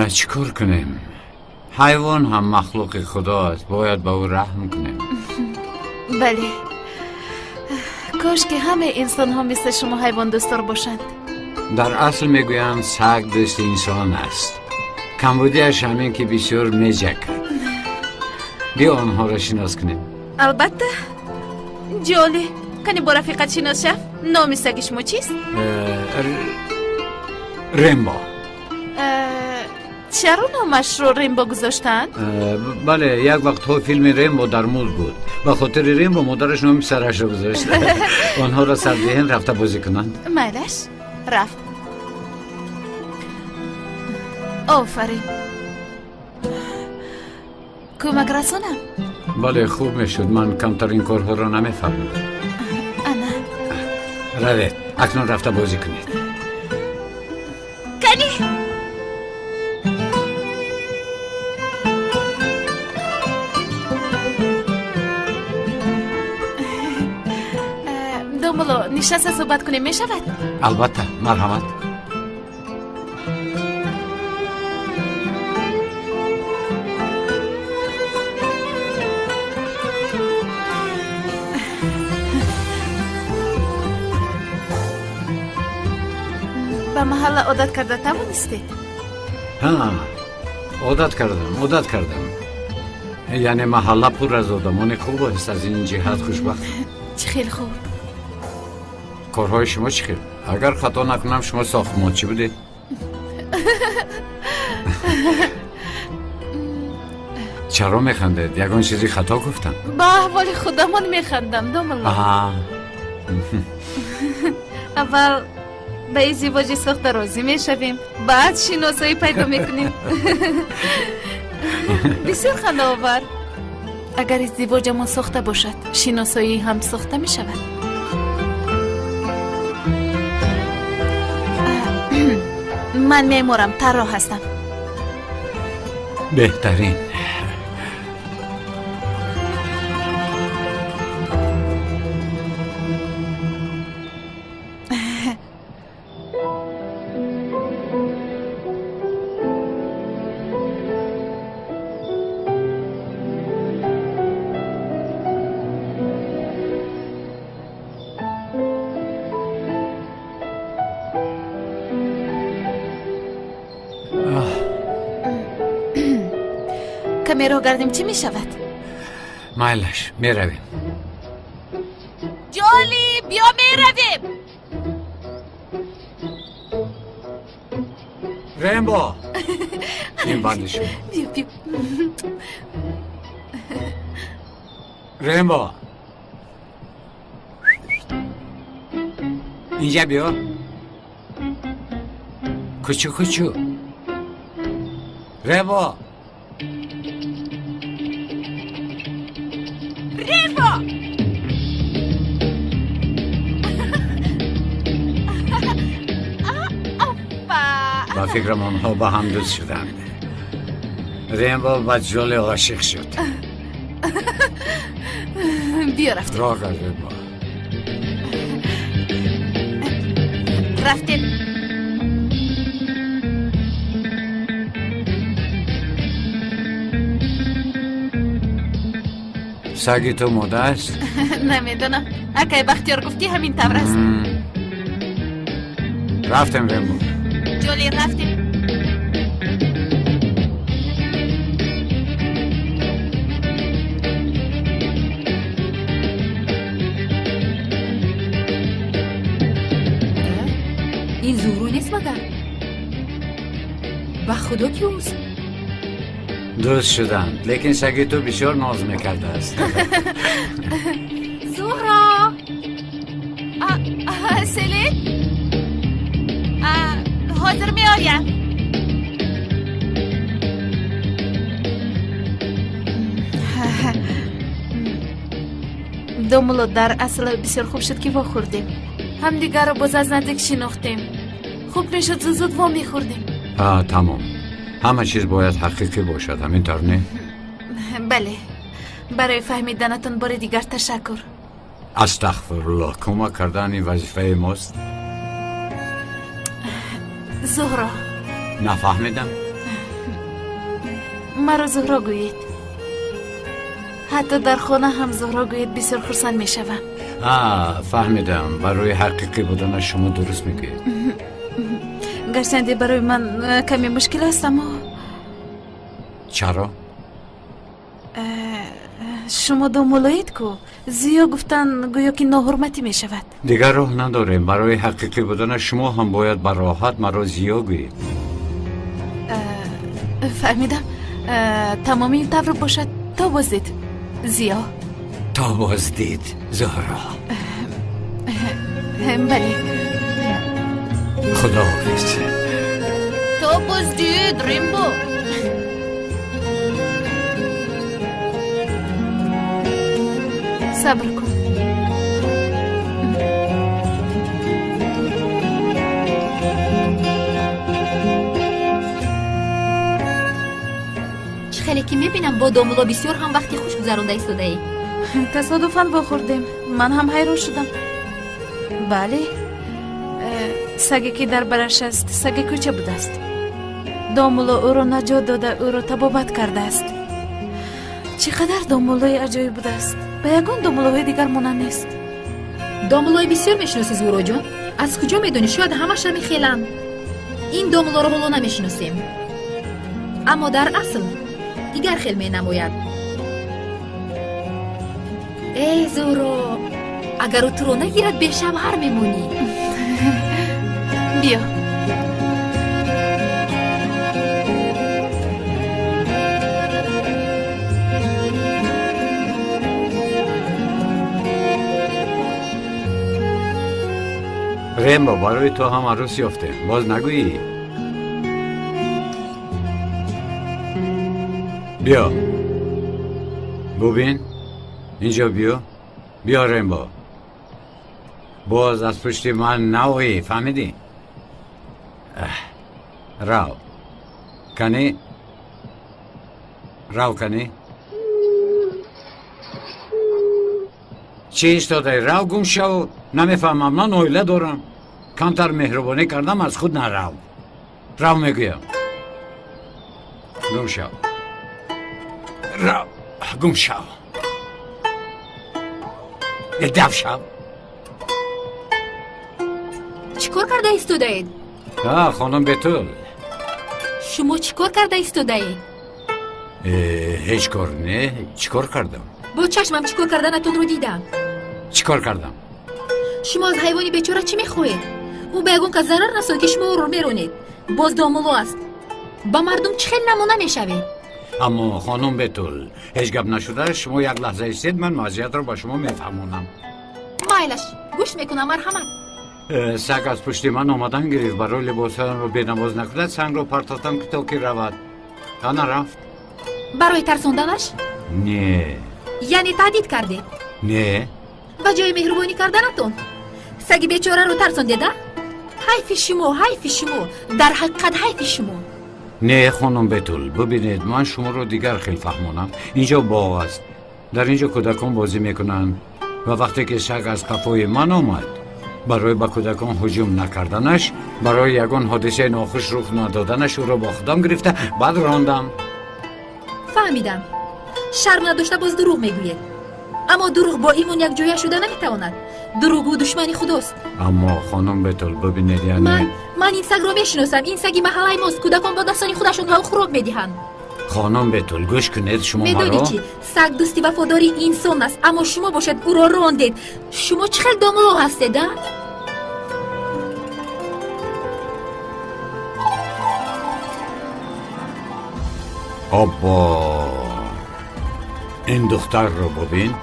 چیکار کنیم؟ حیوان هم مخلوق خداست باید به او رحم کنیم بله کاش که همه انسان ها مثل شما حیوان دوستار باشند در اصل میگویند سگ دوست انسان است کمبودیش همین که بسیار میجکد بیا آنها را شناس کنیم البته جالی کنی با رفیقت شناس شف نام سگ شما چیست؟ ریمبو چرا نامش رو ریمبو گذاشتن؟ بله یک وقت ها فیلم ریمبو در مول بود به خاطر ریمبو مادرش نام سرش رو گذاشت آنها را سرذهن رفته بازی کنند میلش رفت آفرین کمک رسانم بله خوب میشد من کمتر این کارها را نمیفهمم انا روید اکنون رفته بازی کنید کنی دوملو نشسته صحبت کنیم می شود؟ البته مرحمت به محل عادت کرده توانستید؟ ها عادت کردم یعنی محله پر از آدمان خوب است از این جهت خوشبخت چه خیلی خوب کارهای شما چی خیلی؟ اگر خطا نکنم شما ساختمان چی بودید؟ چرا میخندید؟ یگان چیزی خطا گفتم با احوال خودمان میخندم دوملو اول به ازدواج ساخته راضی میشویم بعد شناسایی پیدا میکنیم بسیار خنده آور اگر ازدواجمون ساخته باشد شناسایی هم ساخته میشود من میمورم طراح هستم بهترین کمی رو گردیم چی می شود؟ مایلش می رویم جالی بیا می رویم ریمبو این بند شما بیا ریمبو اینجا بیا کوچو ریمبو با فکرم آنها با هم دوست شدند. ریمبو با جولی عاشق شد. بیا رفتیم. راه کرد ریمبو. رفتیم. سگی تو ماده است؟ نمیدونم. اگه بختیار گفتی همین طور است. رفتیم ریمبو. جولی رفتیم. این زورو نیست مادر. با خدا کی اوست؟ دوست شدند لیکن سگی تو بسیار ناز میکرده است. زهرا سلیم حاضر میآیم. دوملو در اصل بسیار خوب شد که وا خوردیم. همدیگر رو باز از نزدیک شناختیم. خوب میشد زود وا میخوردیم. تمام. همه چیز باید حقیقی باشد، همینطور نه؟ بله. برای فهمیدنتون بار دیگر تشکر. استغفرالله. کمک کردن این وظیفه ماست. زهرا نفهمیدم. مرا زهرا گویید. حتی در خانه هم زهرا گویید بسیار خرسند می شوم. فهمیدم. برای حقیقی بودن شما درست میگویید. گرچند برای من کمی مشکل است اما چرا؟ شما دومولایید کو زیا گفتن گویا که ناحرمتی می شود. دیگر راه نداریم. برای حقیقی بودن شما هم باید بر راحت مرا زیا گویید. فهمیدم. تمامی این طور باشد تا بازدید زیا. تا بازدید زهرا. بله. خدا حافظ. تا بازدید ریمبو. صبر کن. خیلی که میبینم با دومولا بسیار هم وقتی خوش گذرانده ایستاده ای. تصادفاً بخوردیم. من هم حیران شدم. بله. سگی که در برش است سگ کوچه بوده است. دومولا او را نجات داده او را طبابت کرده است. چقدر دومولای عجایب بوده است. به یگان دومولای دیگر مانند نیست. دومولای بسیار میشناسی زهرا جان؟ از کجا میدونی؟ شاید همش میخیلن. این دومولا رو حالا نمیشناسیم، اما در اصل دیگر خیل مینماید. ای زهرا، اگر او تو رو نگیرد به شب هر میمونی. بیا. ریمبو برای تو هم عروس یافته. باز نگویی. بیا ببین اینجا. بیا ریمبو. باز از پشت من نوی. فهمیدی؟ راو کنی. چی ایستاده؟ راو گم شو. نمیفهمم. من نویله دارم. کمتر مهربانی کردم از خود نرو. راو میگویم. گم شو. راو گم شو. دف شو. چیکار کرده ایستاده اید؟ خانم بتول. شما چیکار کرده ایستاده اید؟ هیچ کار نه. چیکار کردم؟ با چشمم چیکار کردنتون رو دیدم. چیکار کردم؟ شما از حیوانی بیچاره چی میخواهید؟ او بگون که ضرر نساد که شما رو میرونید. باز دامولو است. با مردم چه خیلی نمونه میشوید. اما خانم بتول هیچ گپ نشده. شما یک لحظه ایستید، من وضعیت رو با شما میفهمونم. مایلش گوش میکنم. مرحمت. سگ از پشت من آمدن گرفت. برای لباسم رو بنماز نکرد. سنگ رو پرتافتم که تا که رود. تا نرفت. برای ترسوندنش؟ نه. یعنی تهدید کرده؟ نه. با جای مهربانی کردنتون سگ بیچاره رو ترسونده؟ حیف شما در حقیقت حیف شما. نه خانم بتول، ببینید من شما رو دیگر خیلی فهمونم. اینجا باغ است، در اینجا کودکان بازی میکنن و وقتی که سگ از قفای من آمد برای به کودکان هجوم نکردنش، برای یگان حادثه ناخوش رخ ندادنش او را با خودم گرفته بعد راندم. فهمیدم. شرم نداشته باز دروغ میگوید. اما دروغ با ایمون یک جویه شده نمیتواند. دروغ و دشمنی خداست. اما خانم بتول ببینید یعنی من این سگ رو میشناسم. این سگی محله ماست. کودکان با دستانی خودشون حال خوراک میدهند. خانم بتول گوش کنید، شما میدونی چی؟ سگ دوستی وفاداری انسان است، اما شما باشد او را راندید. شما چه خیلی داملو هستید؟ آبا این دختر رو ببین،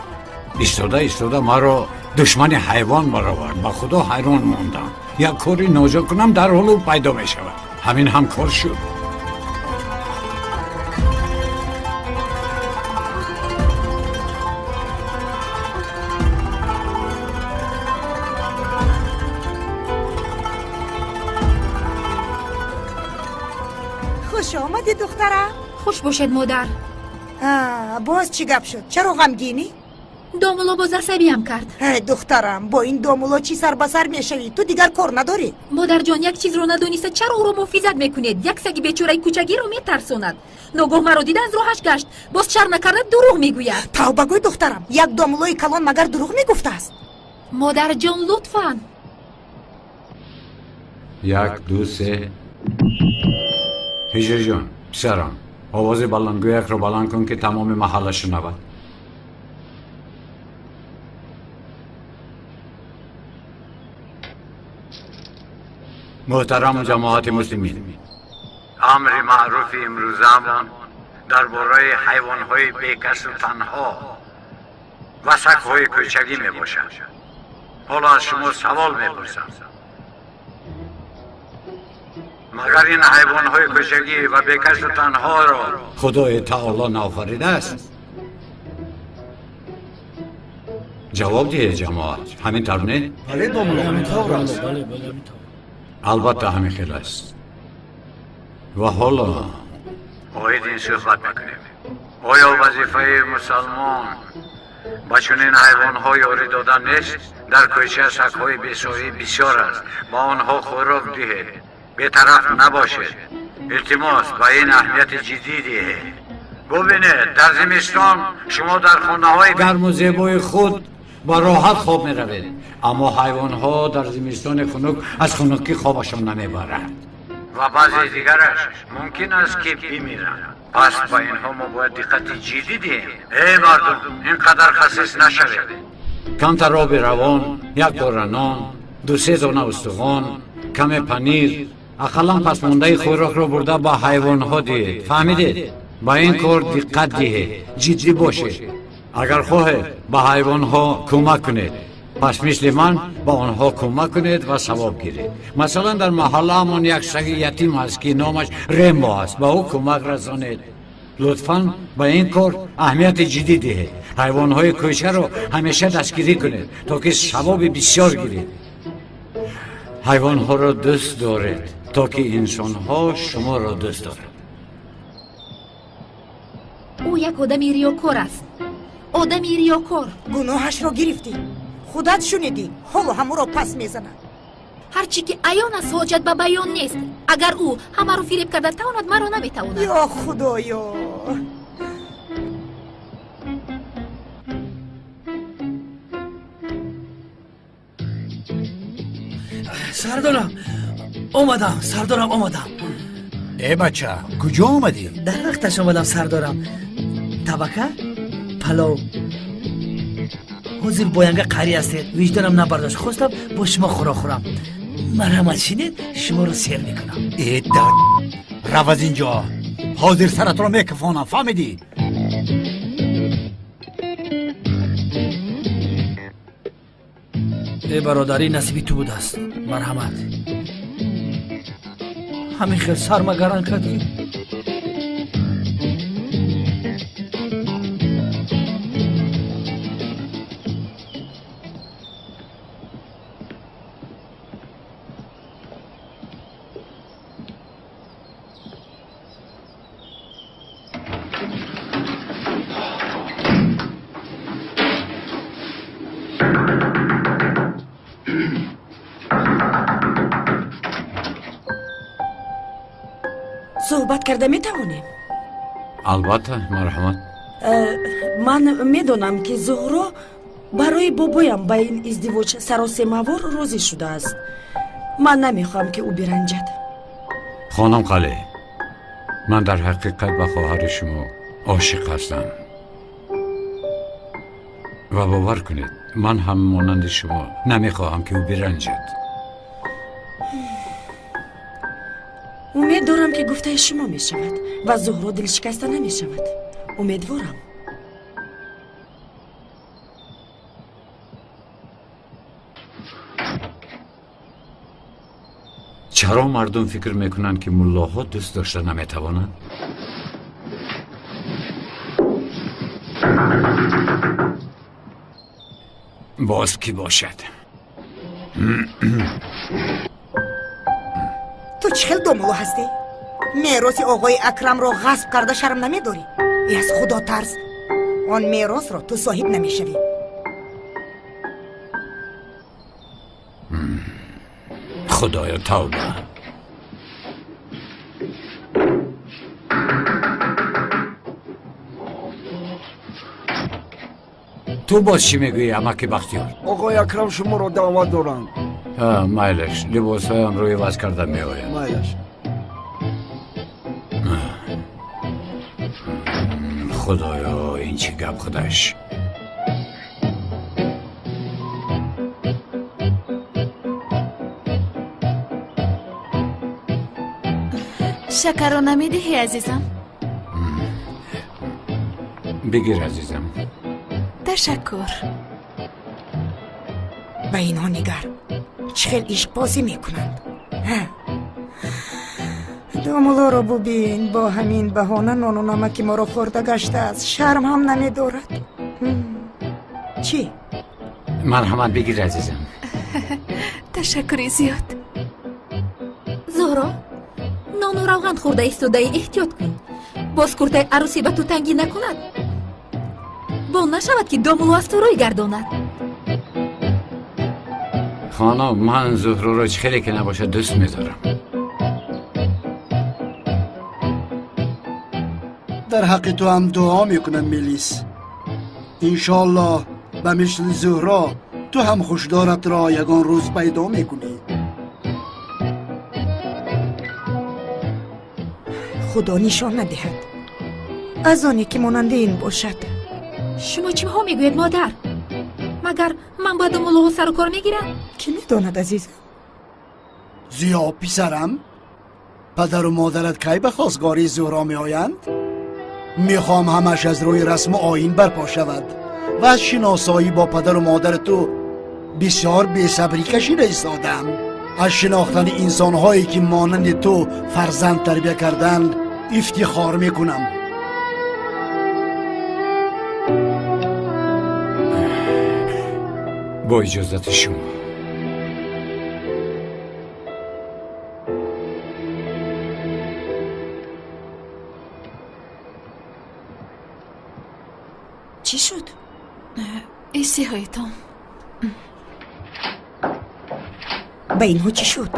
ایستاده ما رو دشمن حیوان برآورد. با خدا حیران موندم. یک کاری ناجا کنم در حال پیدا می شود. همین هم کار شد. خوش آمدی دخترم. خوش باشد مادر. باز چی گپ شد؟ چرا غمگینی؟ دامولو باز عصبیم کرد. دخترم با این دامولو چی سر بسر میشوی؟ تو دیگر کار نداری؟ مادر جان یک چیز رو ندونیسته چرا او رو مفیزت میکنید؟ یک سگ بیچاره کوچگی رو میترسوند. ناگاه مرا دیده از راهش گشت. باز شر نکرده دروغ میگوید. توبه گوی دخترم، یک دامولوی کلان مگر دروغ میگفته است؟ مادر جان لطفاً. 1 2 3 هجر جان پسرم، آواز بلندگویک رو بلند کن که تمام محله شنود. محترم جماعت مسلمین، امر معروف امروزمان درباره حیوان‌های بیکس و تنها و سگ‌های کوچکی میباشد. حالا از شما سوال میپرسم، مگر این حیوان‌های کوچکی و بیکس و تنها را خدای تعالی نافریده است؟ جواب دهید جماعت. همین طور نه؟ بله دامولو، همین طور است. البته همین خیلی است. و حالا باید این صحبت میکنیم، آیا وظیفه مسلمان با چنین حیوان‌ها یاری دادن نیست؟ در کوچه سگ‌های بی‌ساری بسیار است، با آنها خوراک دهید، بی‌طرف نباشید. التماس با این اهمیت جدی دهید. ببینید در زمستان شما در خانه‌های گرم و زیبای خود با راحت خواب می‌روید، اما حیوان‌ها در زمستان خنک از خنکی خوابشان نمیبرند و بعضی دیگرش ممکن است که بمیرند. پس با اینها ما باید دقت جدی دهیم. ای مردم، اینقدر خسیس نشوید. کمتر آب روان، 1 دانه نان، 2-3 دانه استخوان، کم پنیر، اقلا پس مانده خوراک را برده با حیوان‌ها دهید. فهمیدید؟ با این کار دقت دهید، جدی باشید. اگر خواهید با حیوان‌ها کمک کنید، پس مثل من با آنها کمک کنید و ثواب گیرید. مثلا در محله همون یک سگ یتیم هست که نامش ریمبو است، با او کمک رسانید. لطفاً با این کار اهمیت جدی دهید. حیوان‌های کوچه رو همیشه دستگیری کنید تا که ثواب بسیار گیرید. حیوان‌ها را دوست دارید تا که انسان‌ها شما را دوست دارند. او یک آدمی ریاکار است. آدمی ریاکار. گناهش رو گرفتی، خودت شنیدی، حالا همو رو پس میزند. هرچی که عیان است حاجت به بیان نیست. اگر او همه رو فریب کرده تواند مرا نمیتواند. یا خدایا. سردارم اومدم. ای بچه کجا آمدی؟ در وقتش آمدم سردارم. طبقه پلاو حضور باینگه قری هستید، وجدانم نبرداشت، خواستم با شما خورم. مرحمت شینید، شما رو سیر میکنم. ای داد رو از اینجا، حاضر سرت رو میکفانم. فهمیدی؟ ای برادری نصیبی تو بود است. مرحمت. همین خیلی سرمگران کردی. صحبت کرده میتوانیم؟ البته مرحمت. من میدونم که زهرا برای بابایم با این ازدواج سراسیمه‌وار راضی شده است. من نمیخوام که او برنجد. خانم خاله، من در حقیقت به خواهر شما عاشق هستم و باور کنید من هم مانند شما نمیخواهم که او برنجد. امید دارم که گفته شما می شود و زهرا دل شکسته نمی شود. امیدوارم. چرا مردم فکر میکنند که ملاها دوست داشته نمیتوانند؟ باز کی باشد؟ تو چه خیل دوملو هستی؟ میراث آقای اکرم رو غصب کرده شرم نمیداری؟ ای از خدا ترس، آن میراث رو تو صاحب نمیشوی. خدایا توبه. تو باز چی میگویی عمک بختیار؟ آقای اکرم شما رو دعوت دارند. مایلش لباس هایم روی وز کرده میآیم. مایلش. خدایا این چی گپ خودش؟ شکر رو نمیدهی عزیزم؟ بگیر عزیزم. تشکر. به اینها نگر، چه خیل عشق بازی میکنند. دوملا رو ببین، با همین بهانه نان و نمک ما رو خورده گشته است. شرم هم نمیدارد. چی؟ مرحمت بگیر عزیزم. تشکری زیاد. زهرا، نان و روغن خورده ایستاده، احتیاط کن. باز کرته عروسی به تو تنگی نکند. با نشود که دامولو از تو روی گرداند. خانم من زهرا را خیلی که نباشه دوست میدارم. در حق تو هم دعا میکنم میلیس. انشالله به مثل زهرا تو هم خوشدارت را یگان روز پیدا میکنی. خدا نشان ندهد از آنی که ماننده این باشد. شما چی ها میگوید مادر؟ مگر من باید ملاها سر و کار میگیرم؟ کی میداند عزیزم؟ زیا پسرم، پدر و مادرت کی به خواستگاری زهرا می آیند؟ میخوام همش از روی رسم و آیین برپا شود و از شناسایی با پدر و مادر تو بسیار بی‌صبری کشیده ایستادم. از شناختن انسانهایی که مانند تو فرزند تربیت کردند افتخار میکنم. با اجازت شما. چی شد؟ ایسی هایتان. به اینها چی شد؟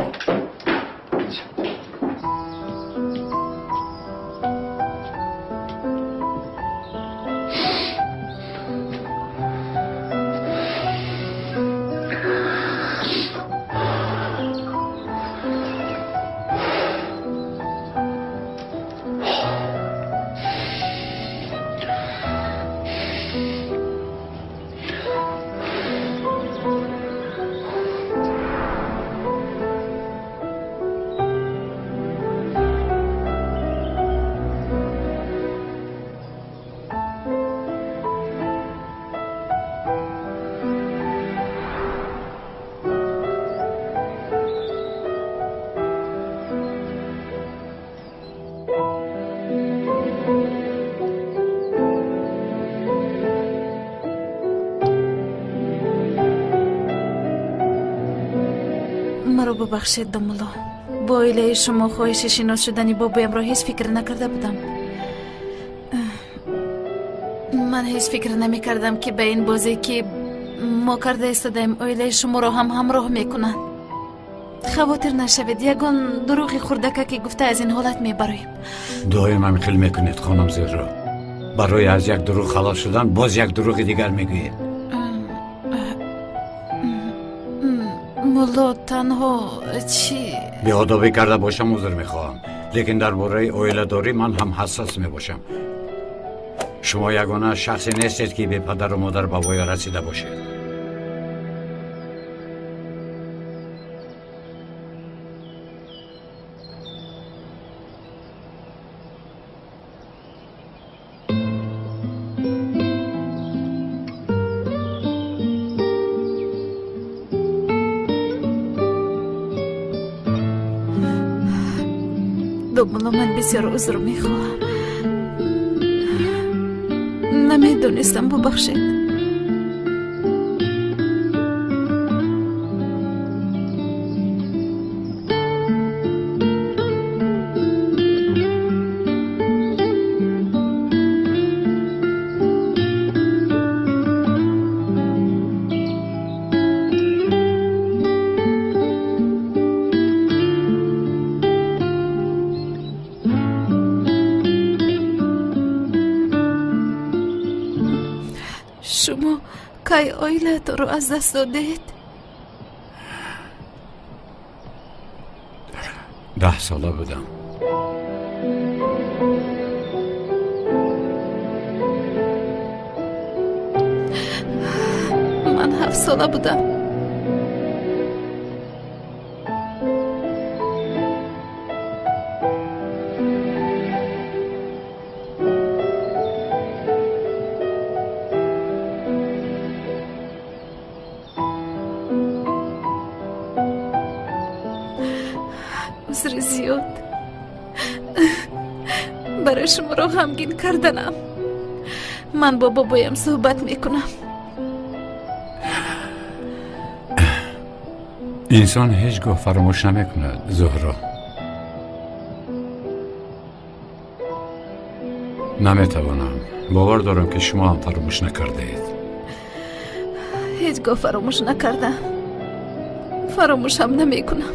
مرا ببخشید دامولا. با ایله شما خواهش شناس شدنی بابایم را هیچ فکر نکرده بودم. من هیچ فکر نمی کردم که به این بازی که ما کرده استادیم ایله شما را هم همراه میکنند. خاطر نشوید. یگان دروغی خوردکه که گفته از این حالت میبریم. دائم هم خیلی میکنید خانم زهرا. برای از یک دروغ خلاص شدن باز یک دروغ دیگر میگویید. مولا تنها چی؟ بیادبی کرده باشم عذر میخواهم، لیکن درباره اویله داری من هم حساس میباشم. شما یگانه شخصی نیستید که به پدر و مادر بابای رسیده باشید. دوباره من بسیار عذر میخواهم. نمیدونستم، ببخشید. شما کی آیلت رو از دست دادید؟ 10 ساله بودم. من 7 ساله بودم. عذر زیاد برای شما رو غمگین کردنم. من با بابایم صحبت میکنم. انسان هیچگاه فراموش نمیکند زهرا. نمیتوانم. باور دارم که شما هم فراموش نکردید. هیچگاه فراموش نکردم. فراموش هم نمیکنم.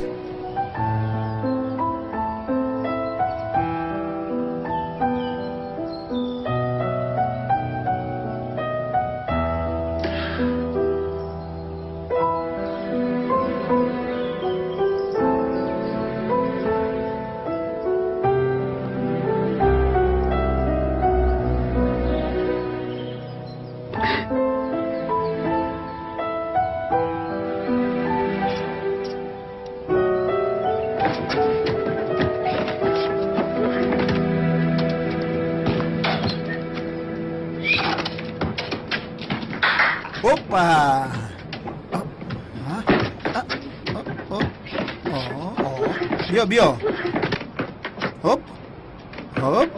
بیا هوپ هوپ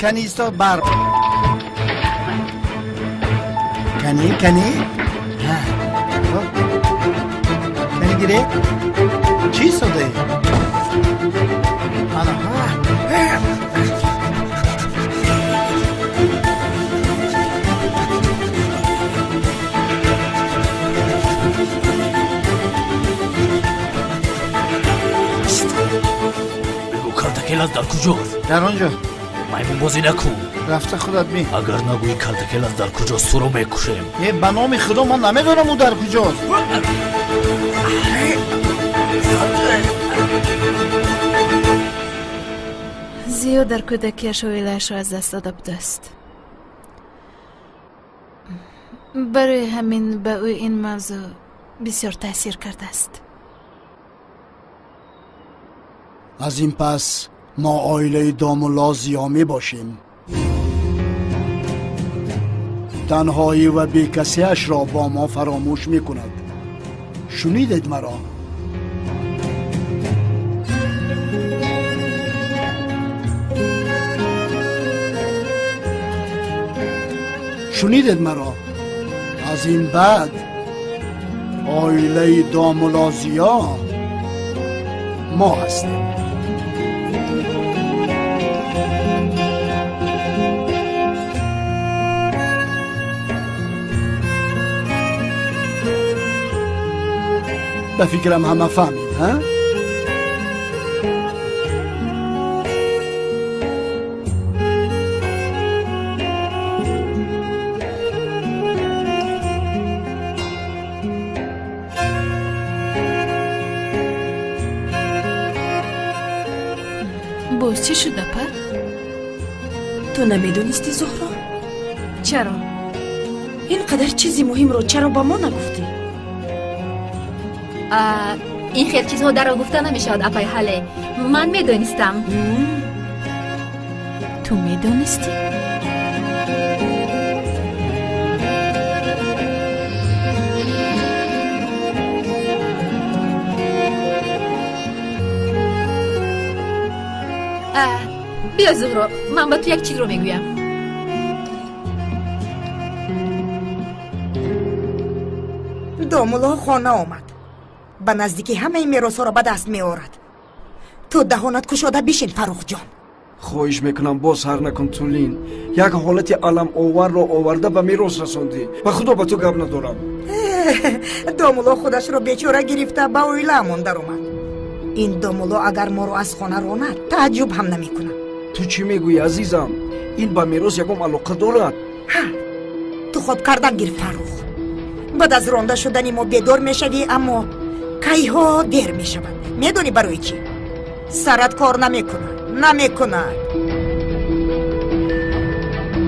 کنی ایستا بر کنی کنی گیره چی ساده کلتکلت در کجاست؟ در آنجا. میمون بازی نکن. رفته خودت می. اگر نگویی کلتکلت در کجاست تو رو میکشم. به نام خدا من نمیدونم او در کجاست. زیاد در کودکیش اویله‌اش را از دست داده بوده است. برای همین به او این موضوع بسیار تاثیر کرده است. از این پس ما عائله دامولا زیامی باشیم. تنهایی و بیکسیش را با ما فراموش می کند. شنیدید مرا؟ شنیدید مرا؟ از این بعد عائله دامولازیا ما هستیم. به فکرم همه فهمید ها؟ باز چی شده پر؟ تو نمیدونستی زهرا؟ چرا؟ اینقدر چیزی مهم رو چرا با ما نگفتی؟ این خیلی چیزها در گفته نمیشد اپای حاله. من میدونستم. تو میدونستی؟ بیا زهرا، من با تو یک چیز رو میگویم. دومولا خانه آمد. به نزدیکی همه میراث ها را به دست می آورد. تو دهانت کشاده بشین فروخ جان. خواهش میکنم باز هر نکن تولین. یک حالت علم آور را آورده به میراث رساندی. به خدا به تو گپ ندارم. دومولا خودش را بیچاره گرفته به اویله مان در اومد. این دومولا اگر ما رو از خانه راند تعجب هم نمیکنه. تو چی میگویی عزیزم؟ این به میراث یکم علاقه دارد. تو خوب کردن گیر فروخ. بعد از رانده شدنی ما بیدار میشوی اما کی ها دیر میشود. میدونی برای چی؟ سرت کار نمیکنه.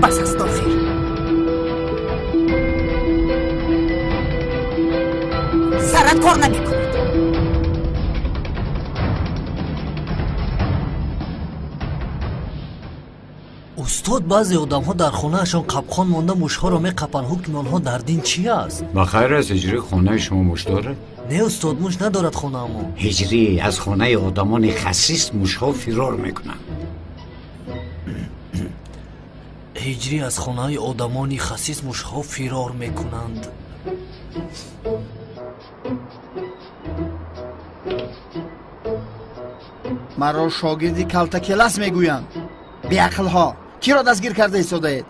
بس است آخر. سرت کار نمیکنه. استاد بعضی آدم‌ها در خانه‌شان قبخان مانده موش‌ها را می‌قپند. حکم آنها در دین چی است؟ بخیر است هجری خانه شما موش داره؟ نه استاد، موش ندارد خانه ما. هجری از خانه آدمان خسیس موش‌ها فرار میکنند. هجری از خانه آدمان خسیس موش‌ها فرار میکنند. مرا شاگردی کلتا کلاس میگویند. بیعقل ها کی را دستگیر کرده ایستاده اید؟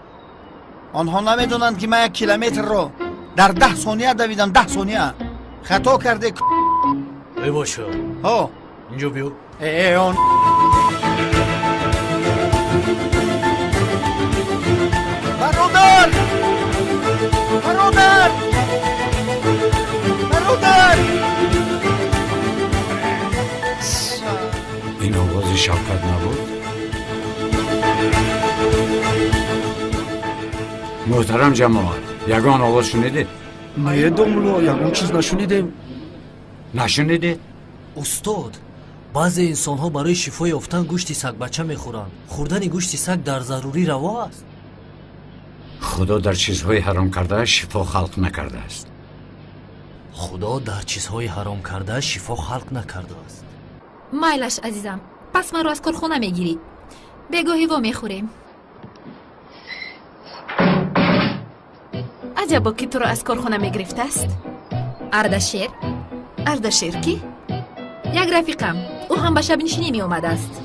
آنها نمیدونند که من 1 کیلومتر رو در 10 ثانیه دویدم. 10 ثانیه خطا کرده. ای باشه ها اینجا بیو. ای آن برادر این آواز شفقت نبود؟ محترم جماعت، یگان آواز شنیدید؟ نه دومولا، یگان چیز نشنیدیم. نشنیدید؟ استاد، بعضی انسان‌ها برای شفای یافتن گوشت سگ بچه میخورند. خوردن گوشت سگ در ضروری روا است. خدا در چیزهای حرام کرده شفا خلق نکرده است. خدا در چیزهای حرام کرده شفا خلق نکرده است. مایلش عزیزم، پس من رو از کارخونه میگیری. بگاهی و میخوریم. عجبا که تو رو از کارخونه میگرفته است. اردشیر. اردشیر کی؟ یک رفیقم، او هم به شب نشینی می اومده است.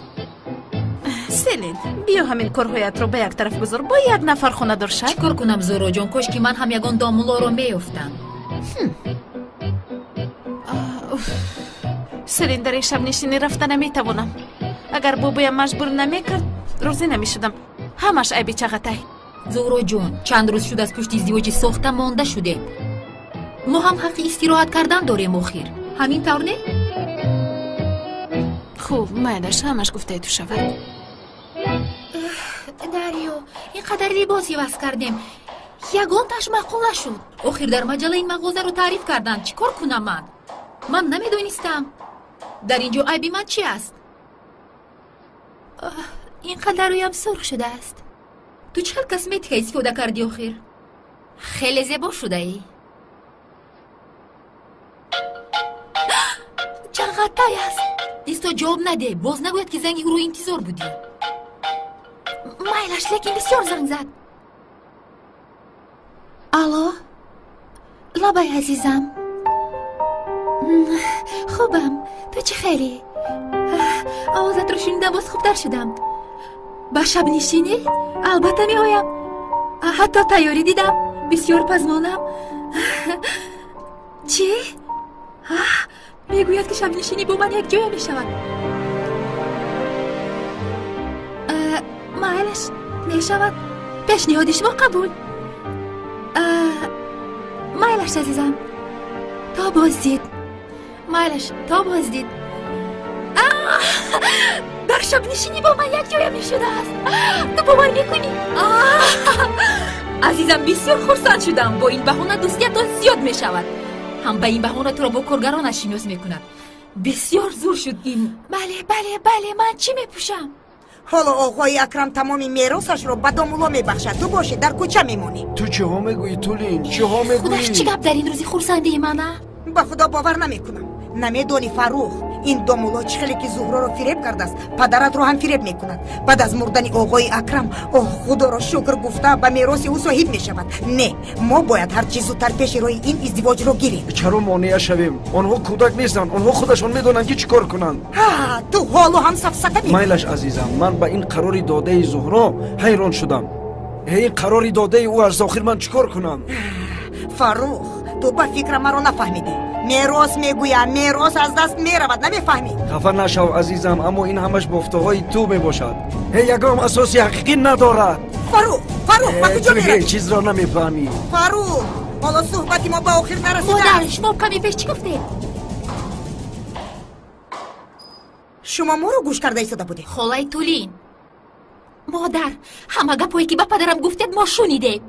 سلین، بیا همین کارهایت رو به یک طرف گذار. با یک نفر خونه دار شد. چیکار کنم زورو جان؟ کاش که من هم یگان دامولا رو میافتم. سلین، در این شب نشینی رفته نمیتوانم. اگر بابایم مجبور نمیکرد روزی نمیشدم. همش عیبی چغتای. زورو جان، چند روز شد از پشت ازدواج ساخته مانده شده. ما هم حق استراحت کردن داریم آخر. همین طور نه؟ خوب، مایدش همش گفته تو شود. دریو، اینقدر لباسی بس کردیم، یگان تاش معقول نشد. آخر در مجله این مغازه رو تعریف کردن. چی کار کنم من نمیدونستم. در اینجا عیبی من چی است؟ اینقدر رویم سرخ شده است. تو چه قسمت که استفاده کردی آخر؟ خیلی زیبا شده ای. چقدر است؟ ایستا جواب نده. باز نگوید که زنگی رو انتظار بودی. مایلش لیکن بسیار زنگ زد. الو لابای عزیزم، خوبم، تو چه خیلی؟ آوازت رو شنیدم، باز خوبتر شدم. با شب نشینی؟ البته می آیم. حتی تیاری دیدم. بسیار پزمانم. چی؟ میگوید که شب نشینی با من یک جای میشود. مایلش میشود پیشنهاد شما قبول. مایلش عزیزم تا بازدید. مایلش تا بازدید. در شب نشینی با من یک جای میشده است. تو باور میکنی؟ عزیزم بسیار خرسند شدم. با این بهانه دوستیتان زیاد میشود. هم به این بهانه تو را با کارگرانش شناس میکند. بسیار زور شد این. بله من چی میپوشم؟ حالا آقای اکرم تمامی میراثش رو به دامولا میبخشد. تو باشه در کوچه میمونی. تو چه ها میگویی تولین؟ چه ها میگویی؟ خودش چی گپ در این روزی خرسنده منه؟ به خدا باور نمیکنم. نمیدونی فروخ این دامولا چه خیلی که زهرا رو فریب کرده است. پدرت رو هم فریب میکند. بعد از مردن آقای اکرم خدا را شکر گفته به میراث او صاحب میشود. نه ما باید هر چیز زودتر پیش روی این ازدواج رو گیریم. چرا مانع شویم؟ آنها کودک نیستند. آنها خودشون میدونن که چیکار کنند. تو حالا هم سفسطه می مایلش عزیزم من به این قراری داده زهرا حیران شدم. این قراری داده او از آخر من چیکار کنم؟ فروخ تو به فکر مرا نفهمیدی. میراث میگویم میراث از دست میرود. نمیفهمی؟ خفه نشو عزیزم اما این همش گفته‌های تو میباشد. یگام اساسی حقیقی ندارد. فروخ به کجا میری؟ هیچ چیز را نمیفهمی. فروخ حالا صحبتی ما به آخر نرسیده. مادر شما کمی پیش چی گفته؟ شما ما رو گوش کرده ایستاده بودی. خالای تولین مادر همه گپایی که به پدرم گفتید ما شنیده.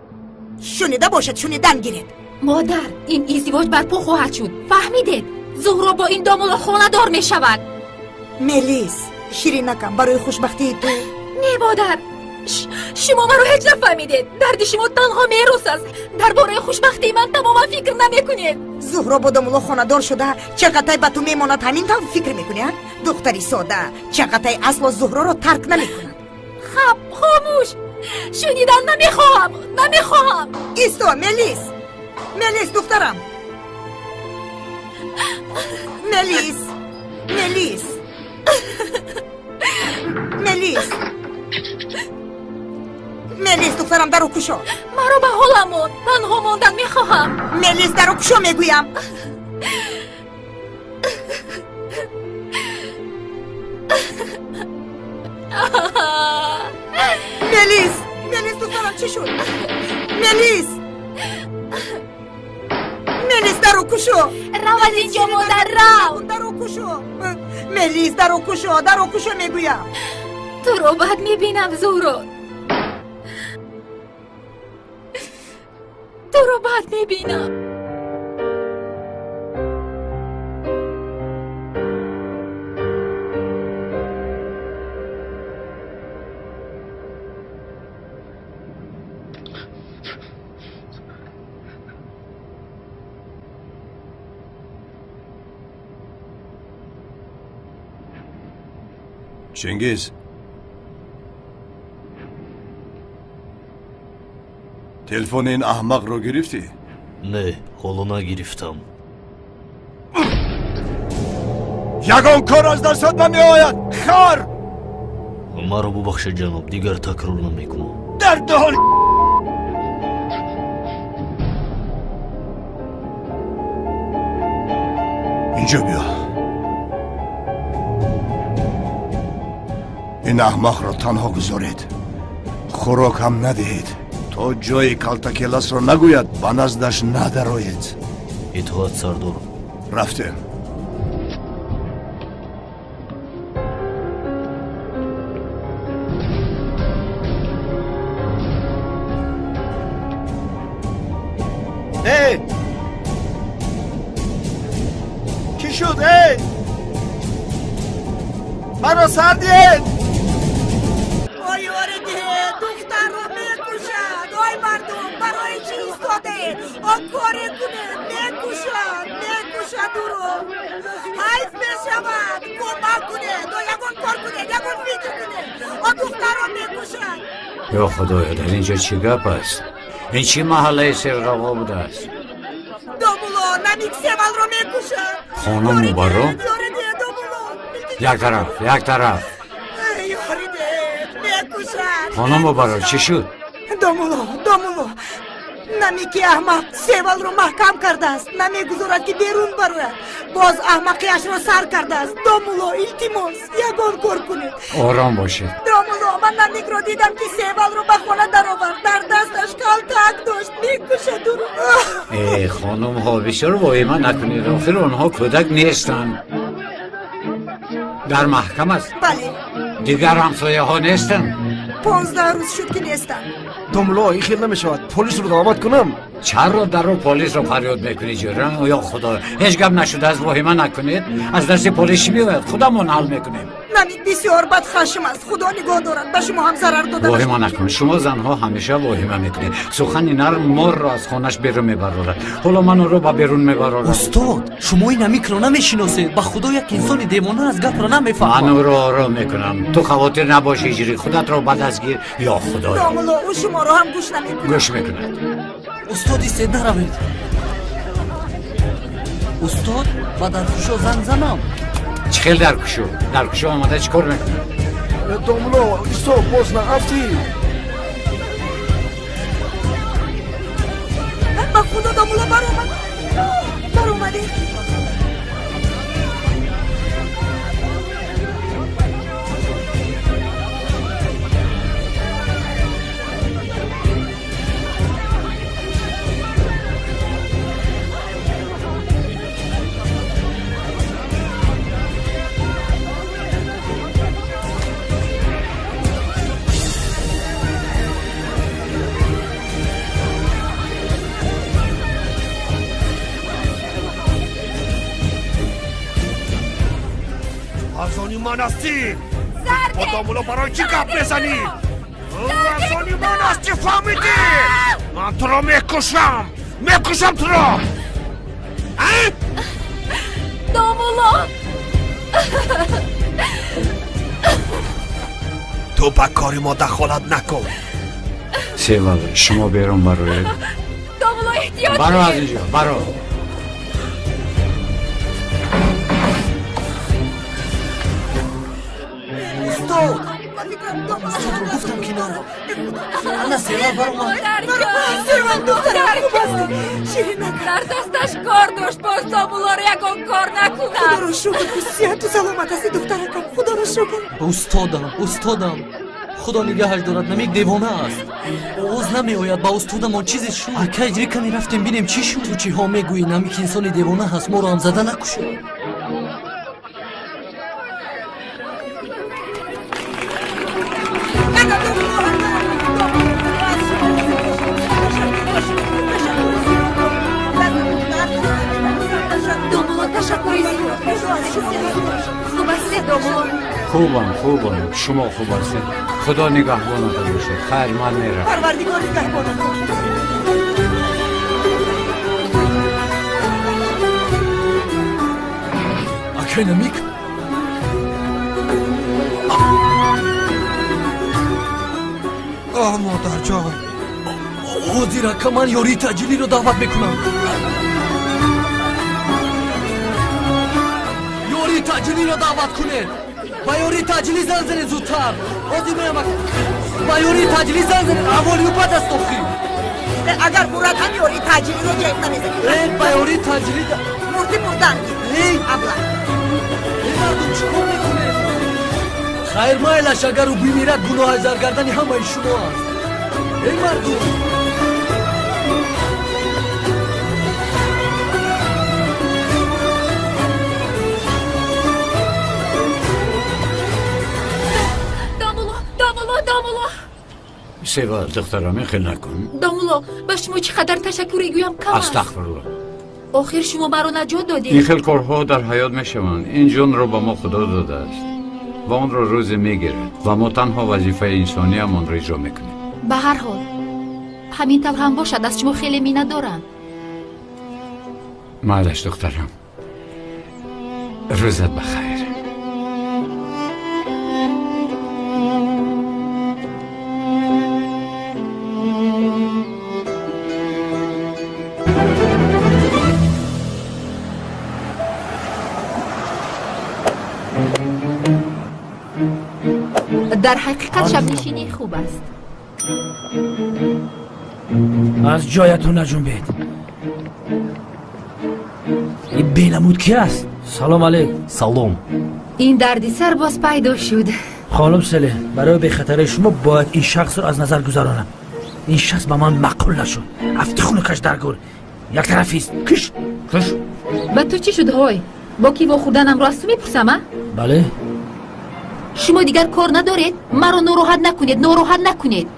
شنیده باشد شنیدن گیرید. مادر این ازدواج برپا خواهد شد. فهمیدید؟ زهرا با این دامولا خانه دار می شود. ملیس شیرین نکن برای خوشبختی تو. نه مادر شما من رو هیچ نفهمیدید. درد شما تنها میراث است. درباره خوشبختی من تماما فکر نمیکنید. زهرا با دامولا خانه دار شده چقدر به تو میماند همین طور فکر میکنی؟ دختری ساده چقدر اصلا زهرا رو ترک نمیکند. خب خاموش شنیدن نمیخواهم. ایستو ملیس دخترم. ملیس دخترم درو کشو. مرا به حالم تنها ماندن میخواهم. ملیس درو کشو میگویم. ملیس دخترم چی شد؟ ملیس درو کشو. رو از اینجا مادر رو. درو کشو. ملیس درو کشو میگویم. تو رو بعد میبینم زهرا. تو رو بعد میبینم. چنگیز تلفن این احمق رو گرفتی؟ نه حالا نگرفتم. یگان کار از دستت نمی آید خر. مرا ببخشید جناب دیگر تکرار نمیکنم. در دهان اینجا بیا. این احمق را تنها گذارید. خوراک هم ندهید تا جای کلتکلس را نگوید به نزدش ندرآیید. اطاعت سردار. رفته. چی شد؟ مرا سردید. آی آرده دختر رو میکشد. آی مردم برای چی ایستاده؟ کاری کنه میکشد او رو. حیف میشود کمک کنه. یگان کار کنه یگان فکر کنه. دختر رو میکشد. یا خدایا در اینجا چی گپ است؟ این چی محله سرقوا بوده است؟ دامولا نمیک سیمال رو میکشد. خانم مبارک یک طرف خانم مبارک چی شد؟ دامولا نمیکی احمق سیوال رو محکم کرده است نمیگذارد که بیرون بروید باز احمقیش رو سر کرده است دامولو التماس یگان کار کنید آرام باشید دامولو من نمیک رو دیدم که سیوال رو به خانه در آورد در دستش کلتک داشت میکشد او رو ای خانم ها بسیار واهمه نکنید آخر آنها کودک نیستند در محکم است بله دیگر همسایه ها نیستند 15 روز شد که نیستم دامولو این خیلی نمیشود پلیس رو دعوت کنم چرا در رو پلیس رو فریاد میکنی جورا یا خدا هیچ گپ نشده از واهمه نکنید از دست پلیس چی میآید خودمون حل میکنیم نمی بسیار بد خشم است خدا نگاه دارد به شما هم ضرر داده واهمه نکن شما زنها همیشه واهمه میکنید سخن نرم مر را از خانش بیرون میبرارد حالا من رو با بیرون میبرارد استاد شما این نمیک رو نمیشناسید به خدا یک انسان دیوانه از گپ را نمیفهمد من رو آرام میکنم تو خواطر نباشی جری خودت رو بد از گیر یا خدا دامولو او شما رو هم گوش نمیکنه گوش میکند استاد ایستید نروید استاد با درکشو زنگ زنم چی خیلی درکشو آمده چی کار میکنه دامولو ایستا باز نرفتی با خدا دامولو بر اومده ارزانی من هستی با دامولو برای چی گپ بزنی ارزانی من هستی فهمیدی من تو رو میکشم تو رو دامولو تو با کاری ما دخالت نکن سیوال شما بیرون بروید دامولو احتیاط برو از اینجا برو استاد رو گفتم که نرو انا سیوال برو ما سیوال دخترم خوب است شیرین در دستش کار داشت باز دامولو رو یکان کار نکنم خدا رو شکر که صحت و سلامت هستی دخترکم خدا رو شکر استادم خدا نگهش دارد نمیک دیوانه است آواز نمی آید با استادم آن چیزی شد اکه اجری کنی رفتیم بینیم چی شد تو چی ها میگویی نمیک انسان دیوانه هست ما رو هم زده نکشد خوبم شما خوب هستید خدا نگهبانتان باشد خیر من میرم پروردگار نگهبانتان اکه نمیک مادر جان حاضر من یاری تجلی رو دعوت میکنم یاری تجلی رو دعوت کنه با یاری تجلی زن زنه زودتر حاضر میم با یاری تجلی زن زنه اولی و بعد از توخی اگر مراد هم یاری تجلی رو جیب نمیزنی با یاری تجلی مردن ابلا مردم چکار میکنه خیر مایلش اگر او بیمیرد گناه زرگردنی همه شما هست ای مردم دامولو سیوال دخترم خیلی نکن دامولو به شما چقدر تشکری گویم کم است استغفرالله آخر شما مرا نجات دادید این خیلی کارها در حیات میشوند این جون رو با ما خدا داده است و آن را روز میگیره و ما تنها وظیفه انسانی هم آن را اجرا میکنیم به هر حال همین طور هم باشد از شما خیلی مینه دارم معلش دخترم روزت بخیر در حقیقت شب نشینی خوب است از جایتون نجنبید. این بینمود کی است؟ سلام علیک. سلام. این دردسر باز پیدا شد. خانم سله، برای به خطر شما باید این شخص رو از نظر گذارانم. این شخص به من معقول نشد. افتی خونه کش درگور یک طرفیست. کش با تو چی شد های؟ با کی خوردنم رو از تو میپرسم؟ بله. شما دیگر کار ندارید؟ مرا ناراحت نکنید.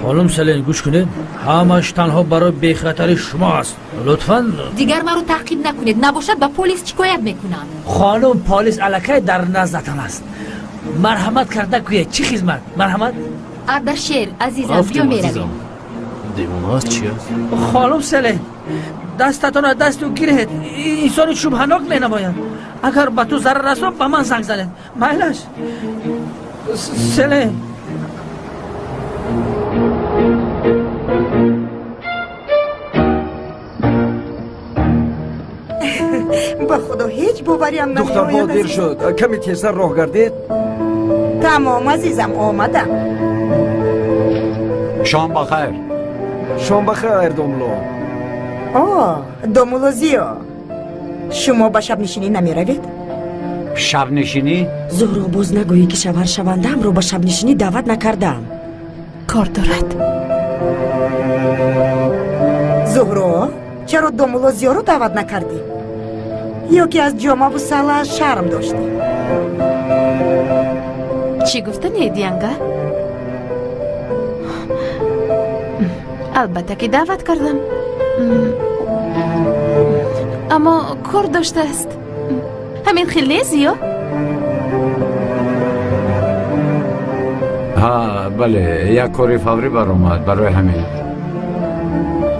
خانم سلین گوش کنید، همش تنها برای به خطر شما است. لطفاً دیگر مرا تعقیب نکنید، نباشد با پلیس شکایت میکنم. خانم پلیس الکی در نزدتان است. مرحمت کرده که چی خدمت؟ مرحمت؟ اردشیر عزیزم بیا میرویم. دیوانه است چی است؟ خانم سلین دستتان از دستو گیرید. انسان شبهناک مینماید. اگر به تو ضرر رسید به من زنگ زنید. مایلش سلین. با خدا هیچ باوریم نمیآید. دختر با دیر شد، کمی تیزتر راه گردید. تمام عزیزم آمدم. شام بخیر. شام بخیر دوملو. دوملو زیا، شما با شب نشینی نمی روید؟ شب نشینی؟ زهرا باز نگویی که شوهر شوندم رو با شب نشینی دعوت نکردم. کار دارد. زهرا چرا دوملو زیا رو دعوت نکردی؟ یا که از جامعه و ساله شرم داشتی؟ چی گفتن ایدیانگا؟ البته که دعوت کردم، اما کار داشته است. همین خیلی زیاد؟ ها بله، یک کاری فوری برآمد برای همین.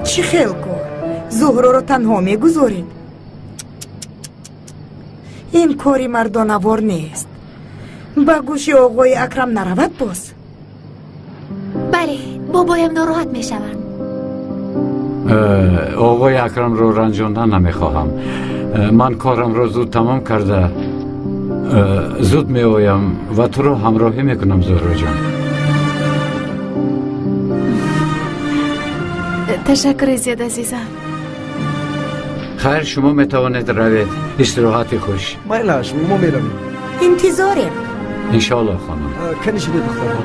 چی خیلی کار؟ زهرا رو تنها میگذارید؟ این کاری مردانوار نیست. با گوشی آقای اکرم نرود باز. بله، بابایم ناراحت میشوند. آقای اکرم رو رنجاندن نمیخواهم. من کارم رو زود تمام کرده زود می آیم و تو رو همراهی میکنم زهرا جان. تشکر زیاد عزیزم. خیر شما میتوانید روید. استراحت خوش. مایلش ما میرویم. انتظاریم. انشاءالله خانم. کنیشید دخترها.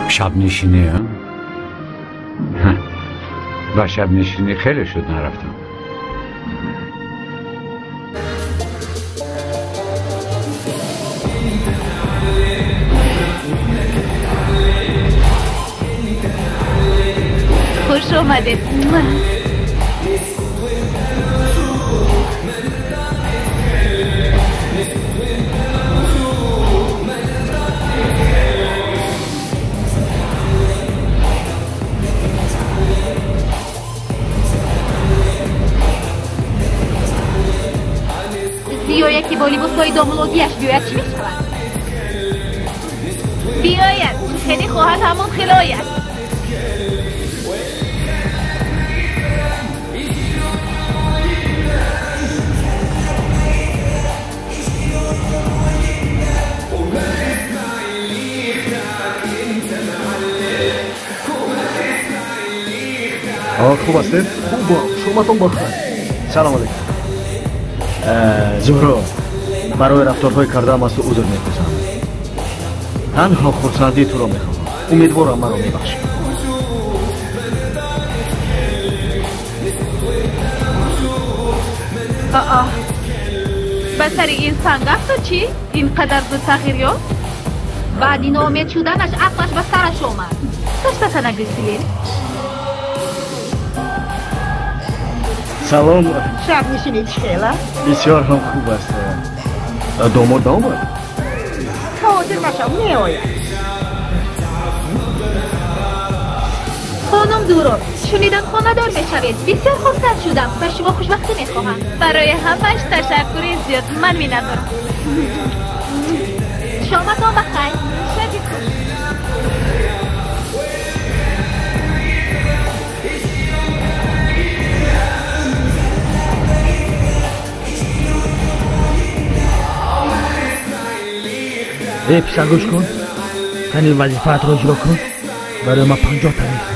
شب نشینی هم؟ با شب نشینی خیلی شد نرفتم. خوش آمدید. زیا یکی با لباسهای دامولوگیش بیاید چی میشود؟ بیاید خیلی خواهد همون خلاید. خوب هستید؟ خوب شماتون بخیر. سلام علیکم. زهرا برای رفتارهای کردم از تو عذر میخواهم. تنها خرسندی تو را میخواهم. امیدوارم مرا میبخشی. به سر این سنگفت تو چی؟ اینقدر زود تغییر یافت؟ بعد این امید شدنش عقلش به سرش اومد. داشته نگریستیلین؟ سلام. شب نشینی چی خیلی؟ بسیار هم خوب است. داماد آمد؟ خاطر مشام میآید. خانم زهرا شنیدم خانه دار میشوید. بسیار خوشحال شدم. به شما خوشبختی میخواهم. برای همش تشکر زیاد. من می‌ندارم. خوش آمدم بخیر. شبی خوش. ای پسر گوش کن، همین وظیفه‌ات رو اجرا کن. برای ما 50 تا میخوام.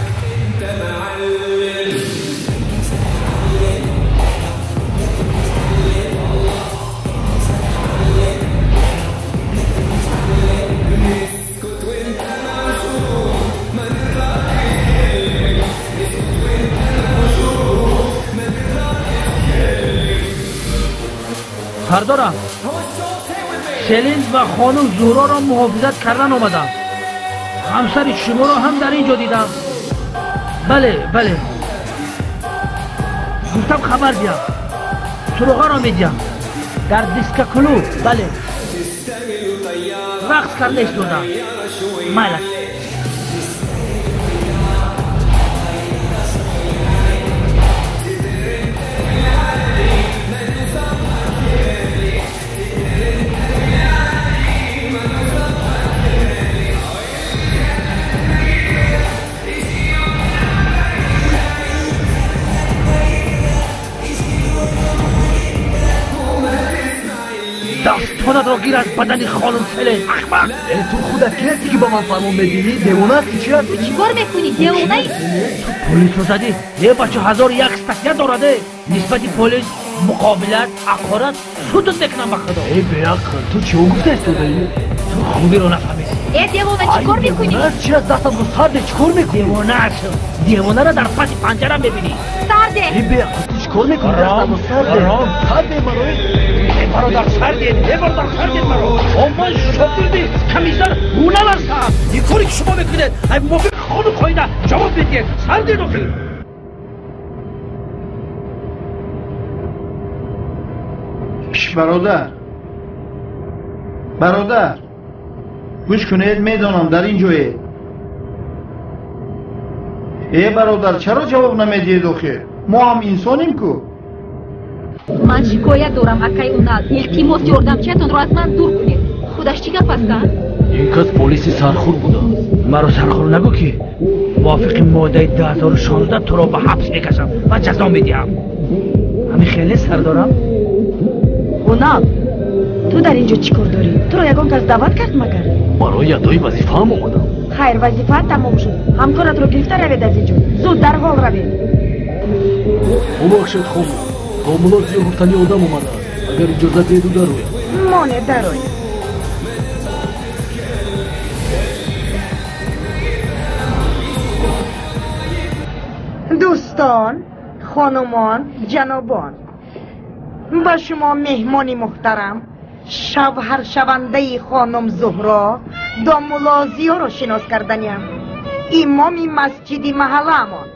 سردارم، سلیند و خانم زهرا را محافظت کردن آمدم. همسر شما را هم در اینجا دیدم. بله گفتم خبر بیام. سروغا را میدیم در دیسک کلوب. بله رقص کرده ایستادم. مالک دستانت را گیر از بدن خانم سلین. احمق، تو خودت کی هستی که با من فرمان بدینی؟ دیوانه هستی؟ چی هستی؟ چیکار میکنی؟ دیوانه ای؟ تو پلیس رو زدی؟ یه بچه 1001 تکیه دارده. نسبت پلیس مقابلت حقارت سودت میکنم به خدا. ای بیعقل، تو چی گفته استودایی؟ تو خوبی رو نفهمیدی. ای دیوانه چیکار میکنی؟ دیوانه چی از دستم رو سرده؟ چیکار میکنی؟ دیوانه را در پس پنجره میبینی. سرده. ای بیعقل، تو چیکار میکنی؟ دستم رو سرده. سرده مرایی. برادر سردید، برادر سردید مرا. من شاگردی کمیسر گونه هستم. این کاری که شما میکنید ای موافق خانم خواهیده جواب بدید. سردید آخه. برادر گوش کنید، میدانم در این جویه. ای برادر چرا جواب نمیدید آخه؟ ما هم انسانیم کو. من شکایت دارم اکای اونال. التماس یاردمچیتون رو از من دور کنید. خودش چی گپ هستن؟ این کس پلیس سرخور بوده. مرا سرخور نگو که موافق ماده 2016 تو را به حبس میکشم و جزا میدیم. همین خیلی سردارم. اونال تو در اینجا چی کار داری؟ تو را یگان کس دعوت کرد مگر؟ برای ادای وظیفه هم آمدم. خیر وظیفه تمام شد. همکارت رو گرفته روید از اینجا. زود در حال روید. ببخشید خانم، کاملا زیر گفتنی آدم اومده است. اگر اجازه دید در روید. مانه در روید. دوستان، خانمان، جنابان، با شما مهمانی محترم، شوهر شونده خانم زهرا دامولا زیا را شناس کردنیم. امام مسجد محله‌مان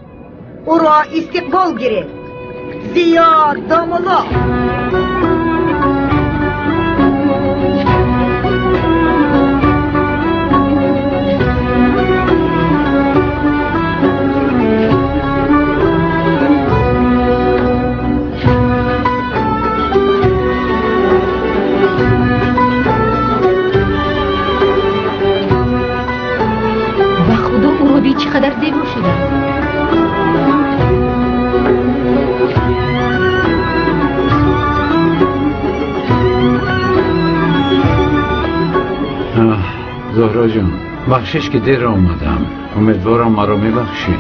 او را استقبال گرفت. زیا دامولا. چقدر زیبا شده. زهرا جان، بخشش که دیر آمدم. امیدوارم مرا میبخشی.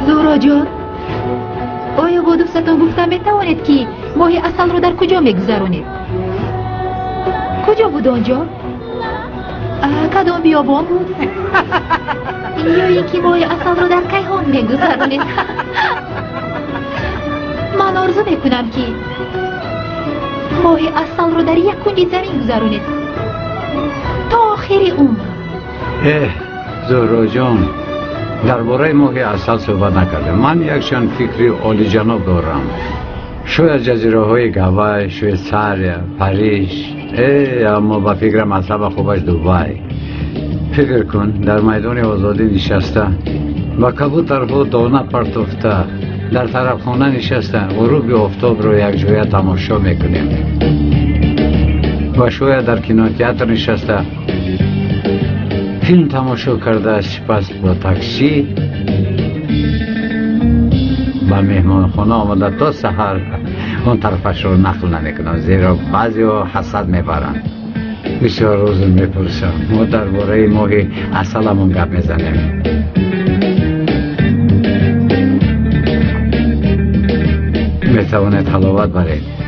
زهرا جان، آیا با دوستتان گفتم بتوانید که ماه اصل رو در کجا میگذرونید؟ کجا بود آنجا؟ کدام بیابان بود؟ یا اینکه ماه اصل رو در کیهان میگذرونید؟ من آرزو میکنم که ماه اصل رو در یک کنج زمین گذرونید تا آخر عمر. زهرا جان، درباره ماه اصل صحبت نکردم. من یکشان فکری عالی جناب دارم. شاید جزیره های گوای، شویساریا، پاریس، اما با فکرم اصلا خوبش دوبای. فکر کن در میدان آزادی نشسته و کبوترها دانه پرتافته در طرف خانه نشسته غروب آفتاب رو یک جای تماشا میکنیم و شاید در کینوتئاتر نشسته فیلم تماشا کرده سپس با تاکسی به مهمان خانه آمده تا سحر اون طرفش رو نقل نمیکنم زیرا بعضی ها حسد میبرن. بسیار روز میپرسم ما درباره ماه اصلمون گپ میزنیم. میتوانید حلاوت برید.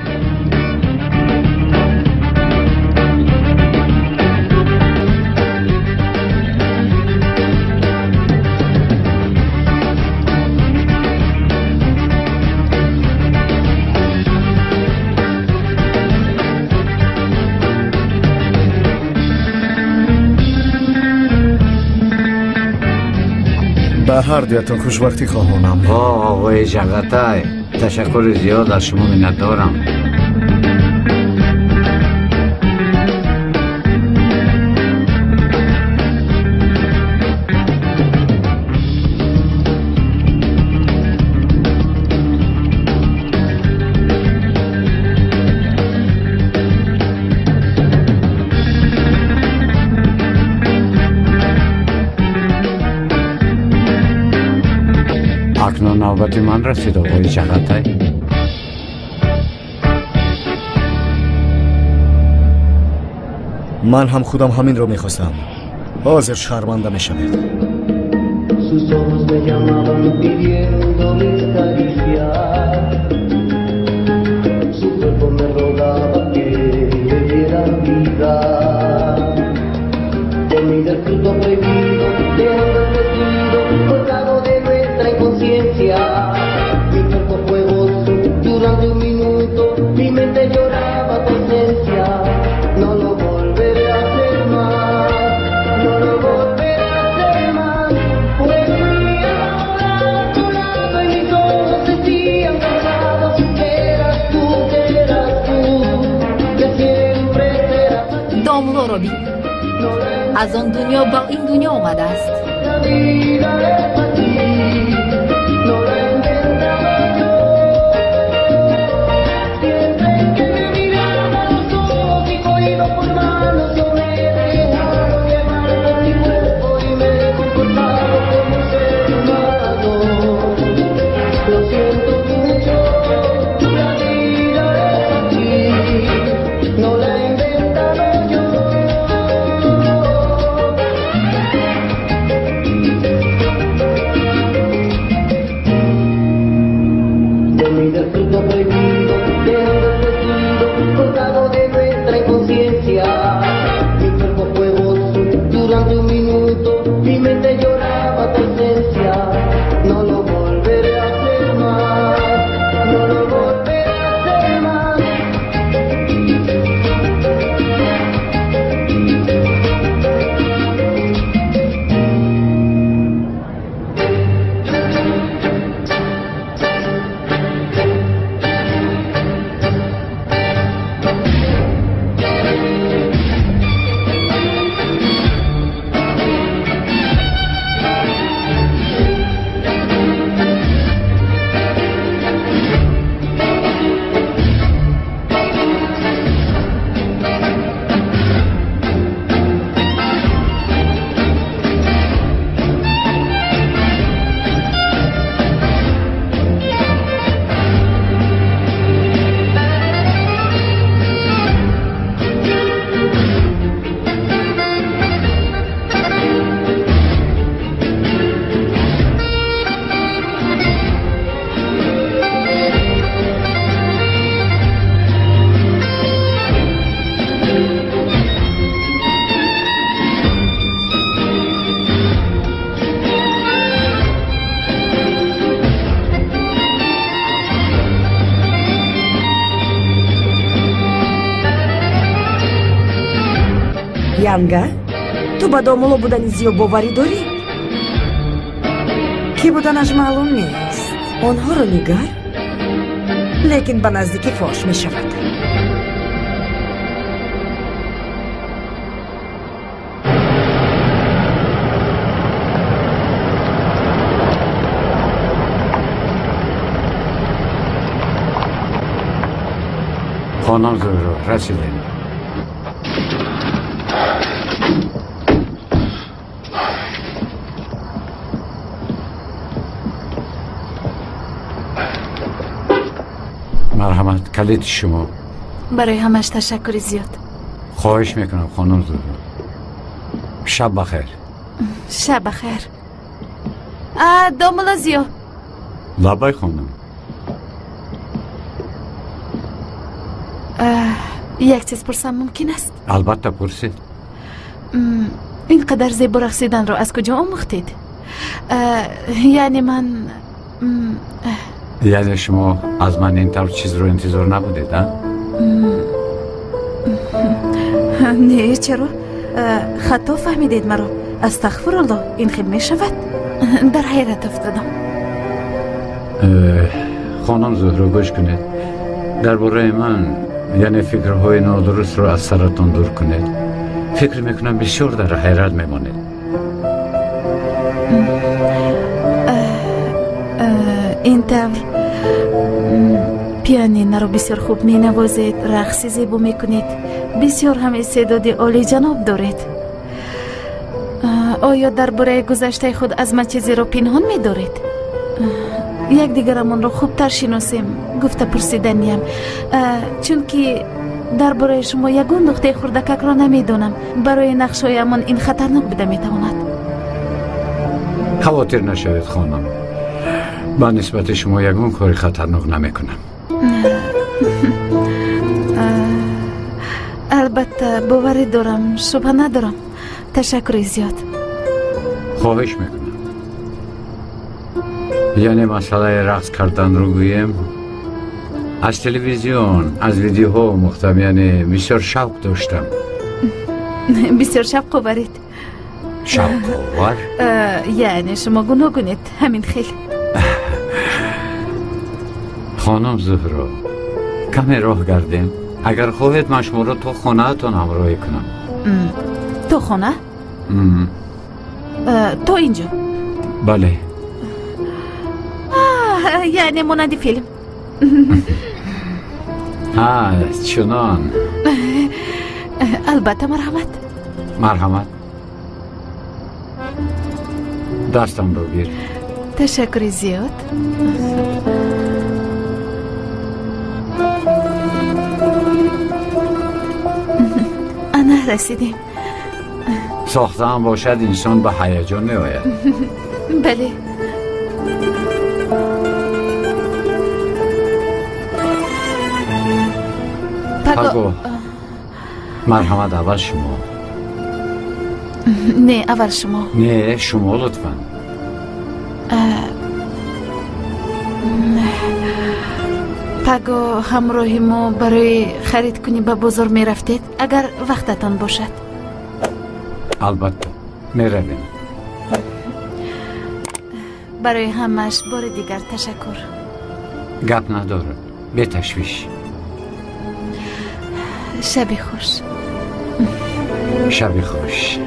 به هر دویتان خوشوقتی خواهانم. آقای جغتای تشکر زیاد از شما منت دارم. اکنون نوبت من رسید آقای جغتای. من هم خودم همین رو میخواستم. حاضر شرمنده میشوید. Mi cuerpo fue gozo durante un minuto, mi mente lloraba tu ausencia. No lo volveré a hacer más, no lo volveré a hacer más. Pues fui ahora a tu lado y mis ojos decían cerrados. Eras tú, que siempre serás así. داملو رو بین از آن دنیا با این دنیا آمده است. янга, ту ба домуло будани зиё боварӣ дорӣ? Ки буданаш маълум нест. Онҳоро нигар, лекин ба наздикӣ фош мешавад. خانم زهرا رسیدیم. مرحمت، کلید شما. برای همش تشکر زیاد. خواهش میکنم خانم زهرا. شب بخیر. شب بخیر. داملا زیاد. لبای خانم. یک چیز پرسم ممکن است؟ البته پرسید. اینقدر زیبا رقصیدن رو از کجا آموختید؟ یعنی من یعنی شما از من این طور چیز رو انتظار نبودید؟ نه چرا؟ خطا فهمیدید مرا. استغفر الله، این خیلی می شود. در حیرت افتادم. خانم زهرا گوش کنید. درباره من یعنی فکرهای نادرست رو از سرتان دور کنید. فکر میکنم بسیار در حیرت میمانید. این طور پیانینه رو بسیار خوب می نوازید، رقصی زیبا می کنید، بسیار هم استعداد عالی جناب دارید. آیا درباره گذشته خود از من چیزی رو پنهان می دارید؟ یک دیگرمان رو خوبتر شناسیم، گفته پرسیدنیم، چون که درباره شما یگون نقطه خردکک را نمیدونم. برای نقشهایمان این خطرناک بوده میتواند. خواطر نشوید خانم، با نسبت شما یگون کاری خطرناک نمیکنم. البته باوری دارم، شبه ندارم. تشکر زیاد. خواهش میکنم. یعنی مسئله رقص کردن رو گویم، از تلویزیون، از ویدیوها مختم، یعنی بسیار شوق داشتم. بسیار شوق آورید. شوق آور؟ یعنی شما گناه کنید، همین خیلی. خانم زهرا، کمی راه گردیم. اگر خواهید من شما را تو خانه تان همراهی کنم. تو خانه؟ تو اینجا؟ بله. یعنی مانند فیلم. چنان. البته مرحمت. مرحمت. دستم رو گیر. تشکر زیاد. انا رسیدیم. ساخته هم باشد انسان به هیجان میآید. بله. پگو. مرحمت، اول شما. نه اول شما. نه شما لطفا. پگو همراهی ما برای خرید کنی به بازار می رفتید اگر وقتتان باشد؟ البته می رویم. برای همش بار دیگر تشکر. گپ نداره، به تشویش. شبی خوش. شبی خوش.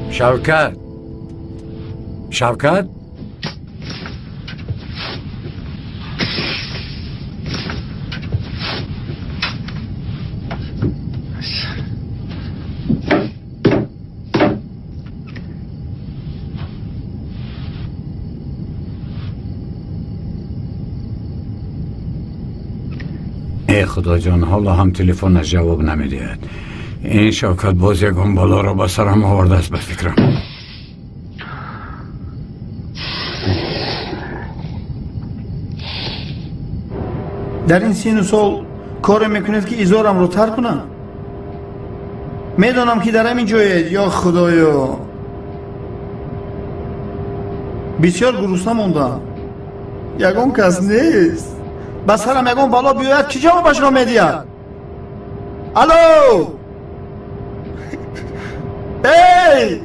شوکت، شوکت، ای خدا جان، حالا هم تلفنش جواب نمیدهد. این شوکت باز یکم بالا را به سرم آورده است به فکرم. در این سین و سال کار میکنید که ایزارم رو ترک کنم؟ میدونم که در همین جایید. یا خدایا بسیار گرسنه موندم. یگان کس نیست. بس سرم یگان بالا بیاید کی جوابش را میدید؟ الو ای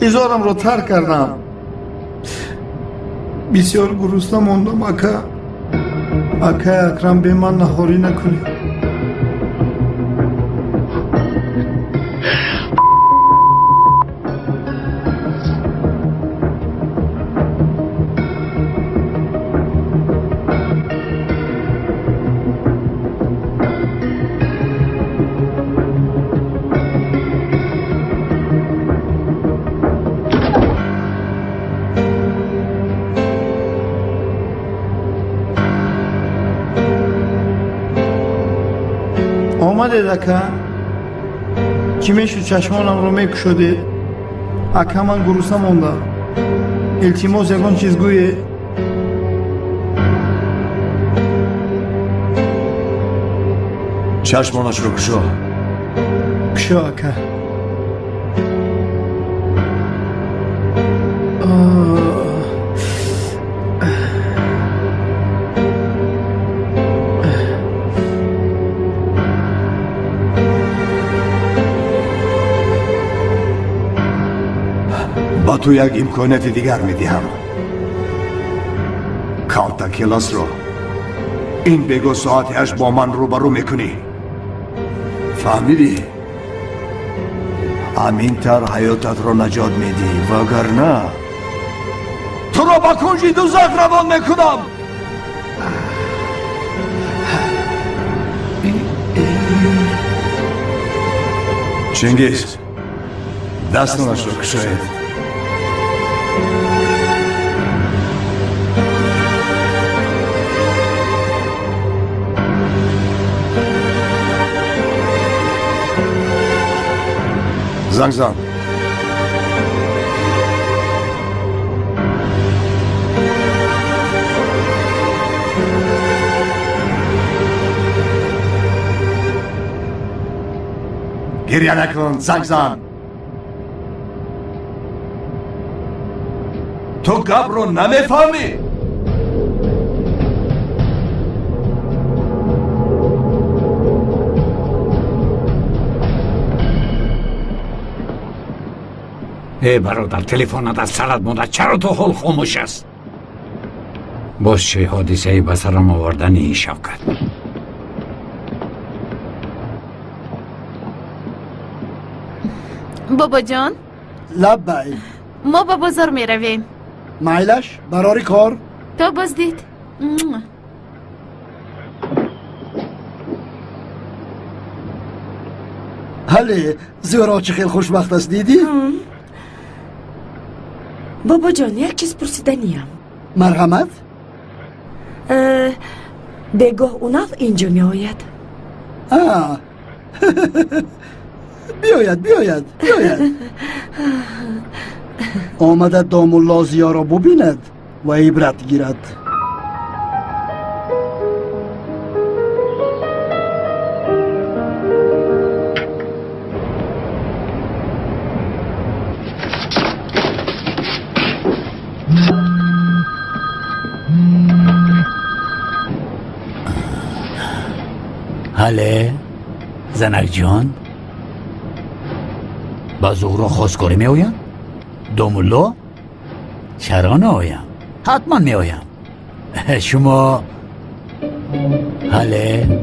ایزارم رو ترک کردم. بسیار گرسنه موندم. اکا اکرم به من نهاری نکنی. آمدید اکا؟ چی میشود چشمانم رو میکشودید؟ اکا من گرسنه موندم. التماس یگان چیز گویه. چشمانش رو کشو. کشو اکا. با تو یک امکانات دیگر میدیم. کالتا کلاس رو این بگو ساعتش با من روبرو میکنی. فهمیدی؟ همین تر حیاتت رو نجات میدی. وگرنه تو رو با کنج دوزخ روان میکنم. چنگیز دستانش رو کشاید. زنگ زن. گریه نکن. زنگ زن. تو گپ رو نمیفهمی. ای برادر تلفنت از سرت مونده. چرا تو حال خاموش است؟ باز چه حادثه ای به سرم آوردن این شوکت؟ بابا جان لبای ما با بازار می رویم. مایلش برای کار تا باز دید. هلی زهرا چه خیلی خوشبخت است دیدی؟ بابا جان یک چیز پرسیدنیم. مرحمت؟ بگاه اوناف اینجا می آید. بیاید آمده دام الله زیا را ببیند و عبرت گیرد. هله زنک جان با زهرا خواستگاری می آیم؟ دومولا؟ چرا نه آیم؟ حتما می آیم. شما هله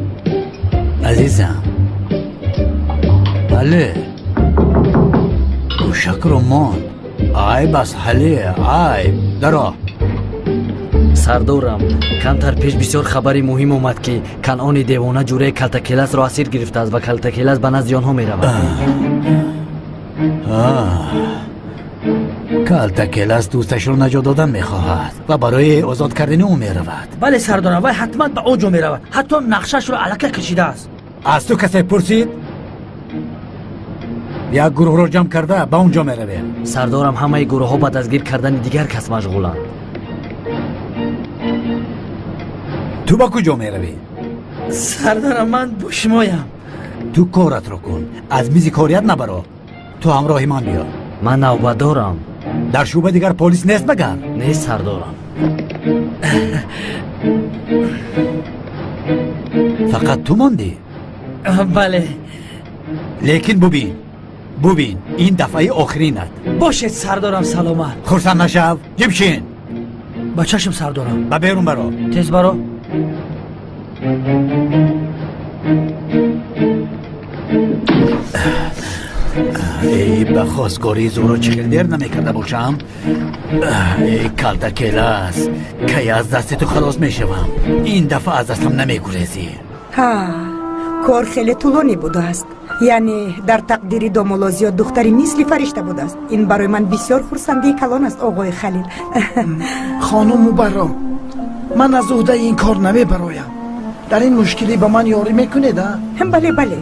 عزیزم هله گوشک رو ماند. آی بس هله آی درا سردورم کمتر پیش بسیار خبری مهم اومد که کنعان دیوانه جوره کلتکیلس را اسیر گرفته است و کلتکیلس به نزد آنها می رود. کلتکیلس دوستش رو نجات دادن می خواهد و برای آزاد کردن او می رود. بله سردارم وای حتما به اونجا می رود. حتی نقشش رو علکه کشیده است. از تو کسی پرسید؟ یک گروه رو جمع کرده به اونجا می رویم. سردارم همه گروه ها بعد از گیر کردن دیگر کس مشغولند. تو با کجا می روی؟ سردارم من با شمایم. تو کارت رو کن، از میزی کاریت نبرو. تو همراه من بیا. من نوبت دارم. در شعبه دیگر پلیس نیست مگر؟ نیست سردارم. فقط تو ماندی؟ بله. لیکن ببین این دفعه آخرینت. باشد سردارم سلامت. خرسند نشو. جمشین. با چشم سردارم. با بیرون برو. تیز برو. ای به خواستگاری زورو چگل دیر نمیکرده باشم. ای کلتکیلاس که از دست تو خلاص میشوم. این دفعه از دستم نمیگریزی. ها کار خیلی طولانی بوده است. یعنی در تقدیر دومولوزیو دختری مثل فرشته بوده است. این برای من بسیار خرسندی کلان است آقای خلیل. خانم مبرا، من از عهده این کار نمیبرایم. در این مشکلی به من یاری میکنید؟ بله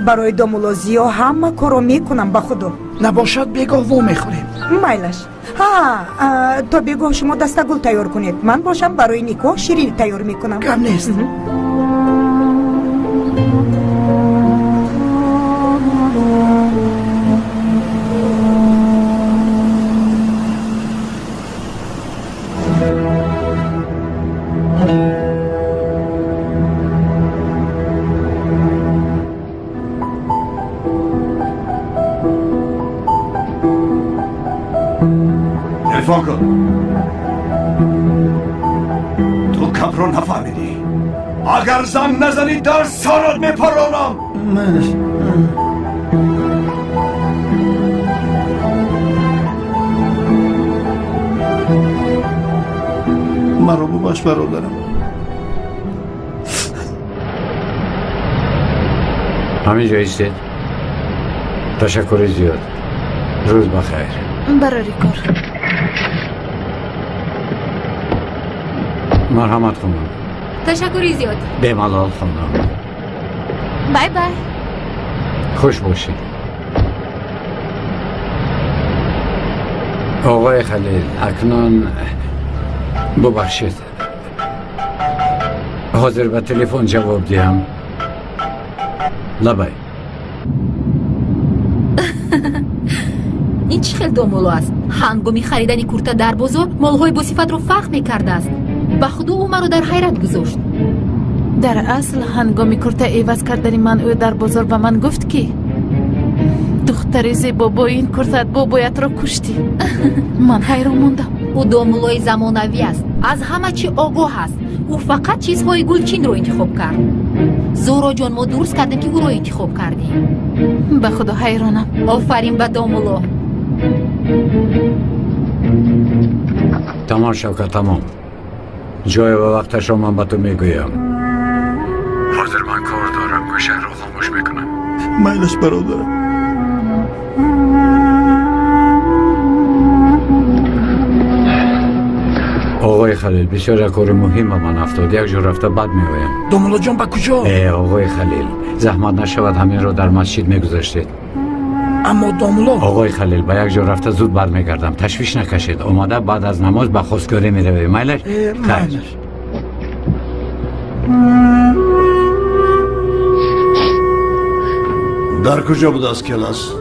برای دومولوزیو همه کارو میکنم به خدا. نباشد بگاه وو میخوریم. مایلش. تا بگاه شما دستگل تیار کنید. من باشم برای نیکو شیرینی تیار میکنم. کم نیست. تلفن کن. تو کم رو نفهمیدی. اگر زنگ نزنی در سرت میپرانم. مرا ببخش برادرم. همینجا ایستید. تشکر زیاد. روز بخیر. برای کار. مرحمت خانم. تشکر زیاد. به ملال خانم. بای بای. خوش باشید. آقای خلیل اکنون ببخشید حاضر به تلفن جواب دیم؟ لبای این چه خیلی دومولو است. هنگامی خریدن کورتا در بازار مالهای با صفت رو فرق میکرده است. به خدا او مرا در حیرت گذاشت. در اصل هنگامی کورتا عوض کردن من او در بازار به من گفت که دختر زیبا با این کورتت بابایت را کشتی. من حیران موندم. او دومولوی زمانوی است. از همه چی آگاه است. او فقط چیزهای گلچین رو انتخاب کرد. زورا جان ما درست کردیم که او رو انتخاب کردیم. به خدا حیرانم. آفرین به دومولو. تمام شوکت تمام. جای و وقتش رو من به تو میگویم. حاضر من کار دارم گوشه رو خاموش میکنم. مایلش برادرم. آقای خلیل بسیار کار مهم من افتاد. یک جور رفته بد میگویم. دومولو جان با کجا؟ آقای خلیل زحمت نشود همین رو در مسجد میگذاشتید. اما دومولو آقای خلیل با یک جور رفته زود برمیگردم. تشویش نکشید. اومده بعد از نماز به خواستگاری میرویم. مایلش؟ مایلش. در کجا بود از کلاس؟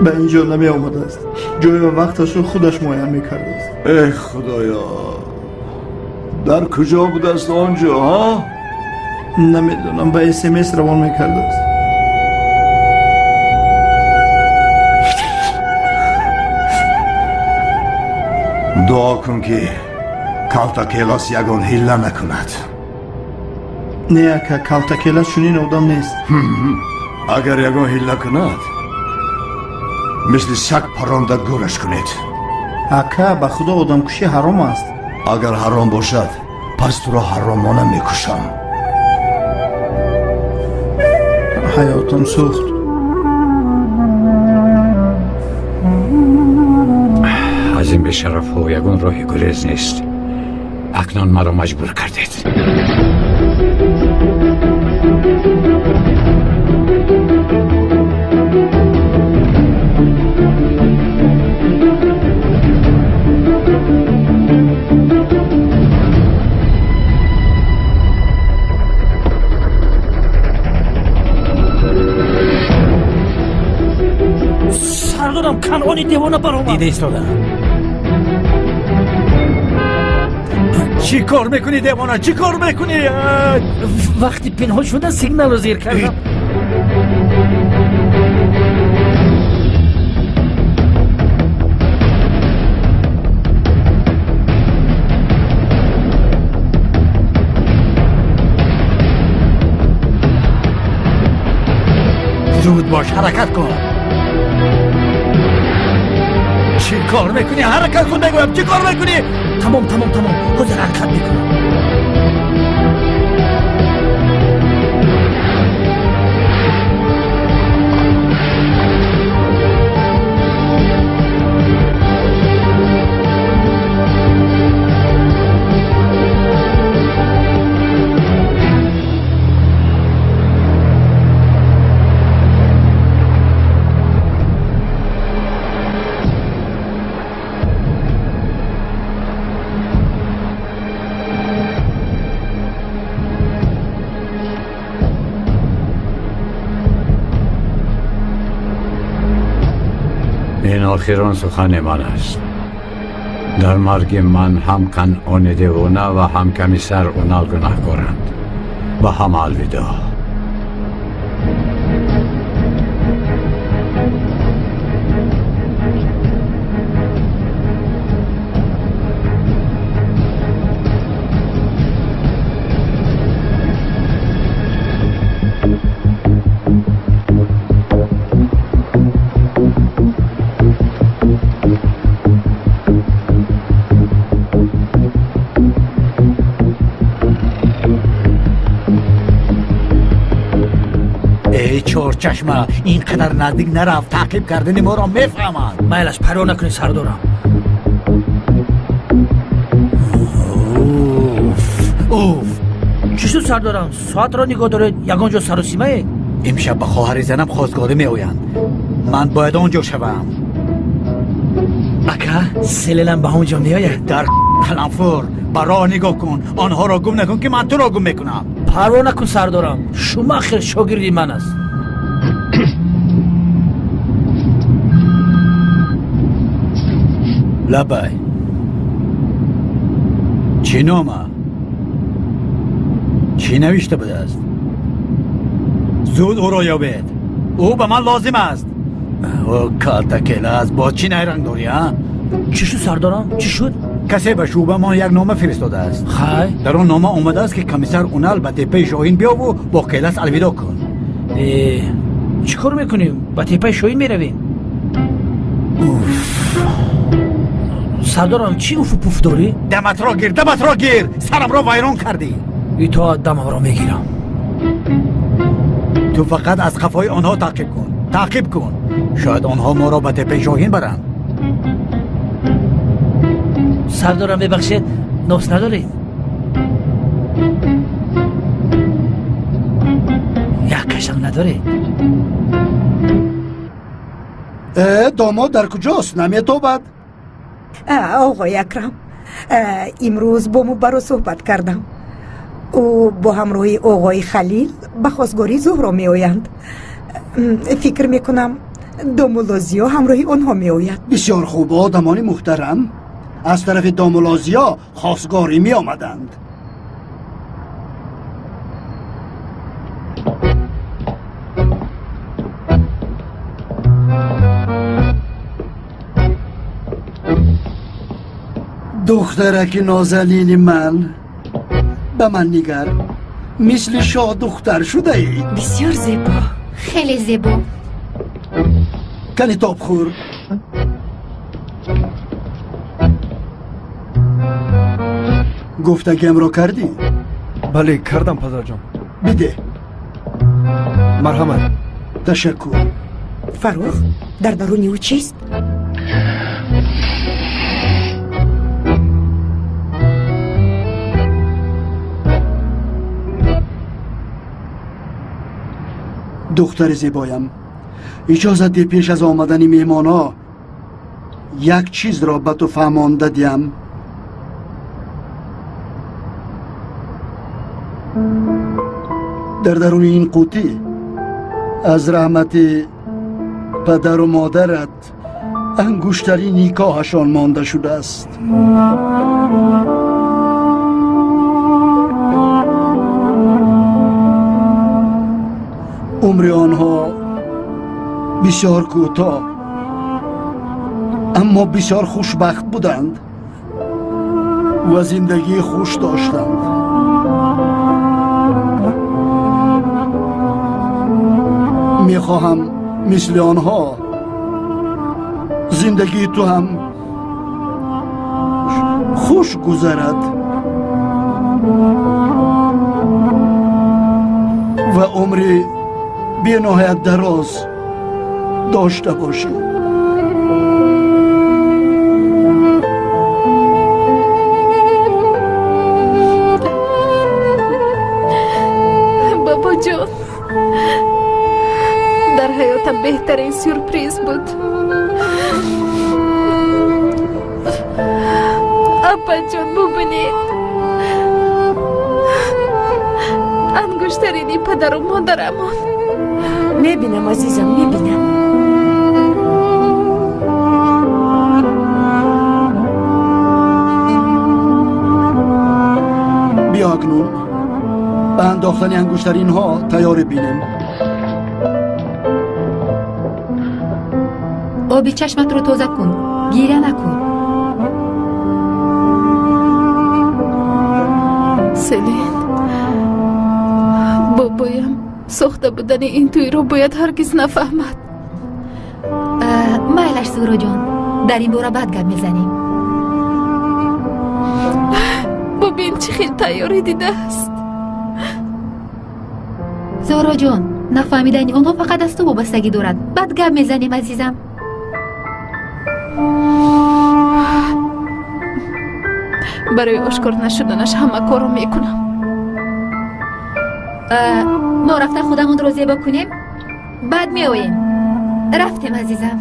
به اینجا نمی آمده است. جای و وقتش رو خودش معین میکرده است. ای خدایا، در کجا بود است آنجا ها؟ نمیدونم، به SMS روان میکرده است. دعا کن که کلتکیلاس یگان هیله نکند. نه که کلتکیلاس چنین آدم نیست. اگر یگان هیله کند مثل سگ پرانده گورش کنید. اکا به خدا آدم کشی حرام است. اگر حرام باشد پس تو را حرامانه میکشم. حیاتم سوخت. از این به شرف ها یگون راه گریز نیست. اکنون مرا مجبور کردید. سردارم کنعانی دیوانه برآمد. دیده ایستادم. چی کار میکنی دیوانه؟ چی کار میکنی؟ وقتی پنهان شدن سیگنال رو زیر کردم. زود باش حرکت کن. چی کار میکنی؟ حرکت کن بگویم چی کار میکنی؟ تمام حاضر حرکت میکنم. این آخران سخن من است. در مرگ من هم کنعان دیوانه و هم کمیسر اونال گناهکارند. و هم الوداع. چور چشمه اینقدر نزدیک نرفت. تعقیب کردن ما را میفهمند. مایلش پروا نکنی سردارم. اوف چی شد سردارم؟ ساعت را نگاه دارید یگان جا سر و سیمه؟ امشب به خواهر زنم خواستگاری می آیند. من باید آنجا شوم. اکا سلیلم به همونجا می آید. در قلمفور برا نگاه کن. آنها را گم نکن که من تو را گم میکنم. پروا نکن سردارم. شما خیر شاگردی من است. لبای چی نامه؟ چی نوشته بوده است؟ زود او را یابید. او به من لازم است. او کاتکیله است. با چی نیرنگ داری ها؟ چی شد سردارم؟ چی شد؟ کسی به شعبه ما یک نامه فرستاده است. خیلی؟ در آن نامه آمده است که کمیسر اونال به تپه شاهین بیا و با کیلس الوداع کن. چی کار میکنیم؟ به تپه شاهین میرویم؟ سردارم چی اوف و پوف داری؟ دمت را گیر. سرم را ویران کردی. ایتا دمم را میگیرم. تو فقط از خفای آنها تعقیب کن. شاید آنها ما را به تپه شاهین برند. سردارم ببخشید نفس ندارید؟ یک کشم ندارید؟ داماد در کجاست؟ نمیتابد؟ آقای اکرم امروز با مو برو صحبت کردم. او با همراهی آقای خلیل به خواستگاری زهرا می آیند. فکر میکنم دامولازیا همراهی آنها می آید. بسیار خوب. آدمان محترم از طرف دامولازیا خواستگاری می آمدند. دخترک نازنین من، به من نگر. مثل شاه دختر شده ای. بسیار زیبا. خیلی زیبا. کنی تاب خور. گفتگیم را کردی؟ بله کردم پدر جان. بده. مرحمت. تشکر. فروخ در درونی او چیست؟ دختر زیبایم، اجازه دی پیش از آمدن میهمانا یک چیز را به تو فهمانده دیم. در درون این قوطی از رحمت پدر و مادرت انگشتری نیکاهشان مانده شده است. عمر آنها بسیار کوتاه اما بسیار خوشبخت بودند و زندگی خوش داشتند. میخواهم مثل آنها زندگی تو هم خوش گذرد و عمری بی نهایت دراز داشته باشی. بابا جان، در حیاتم بهترین سورپریز بود. اپا جان ببینید، انگشترینی پدر و مادرمان. میبینم عزیزم، میبینم. بیا اکنون به انداختن انگشترین ها تیار بینیم. آبی چشمت رو تازه کن، گیره نکن. سلین، بابایم ساخته بودن این توی رو باید هرگز نفهمد. مایلش زورا جان، در این باره بعد گپ میزنیم. ببین چه خیلی تیاری دیده است. زورا جان، نفهمیدنی اونها فقط از تو وابستگی دارد. بعد گپ میزنیم عزیزم. برای آشکار نشدنش همه کارو میکنم. ما رفتن خودمون رو زیبا کنیم، بعد میاییم. رفتیم عزیزم.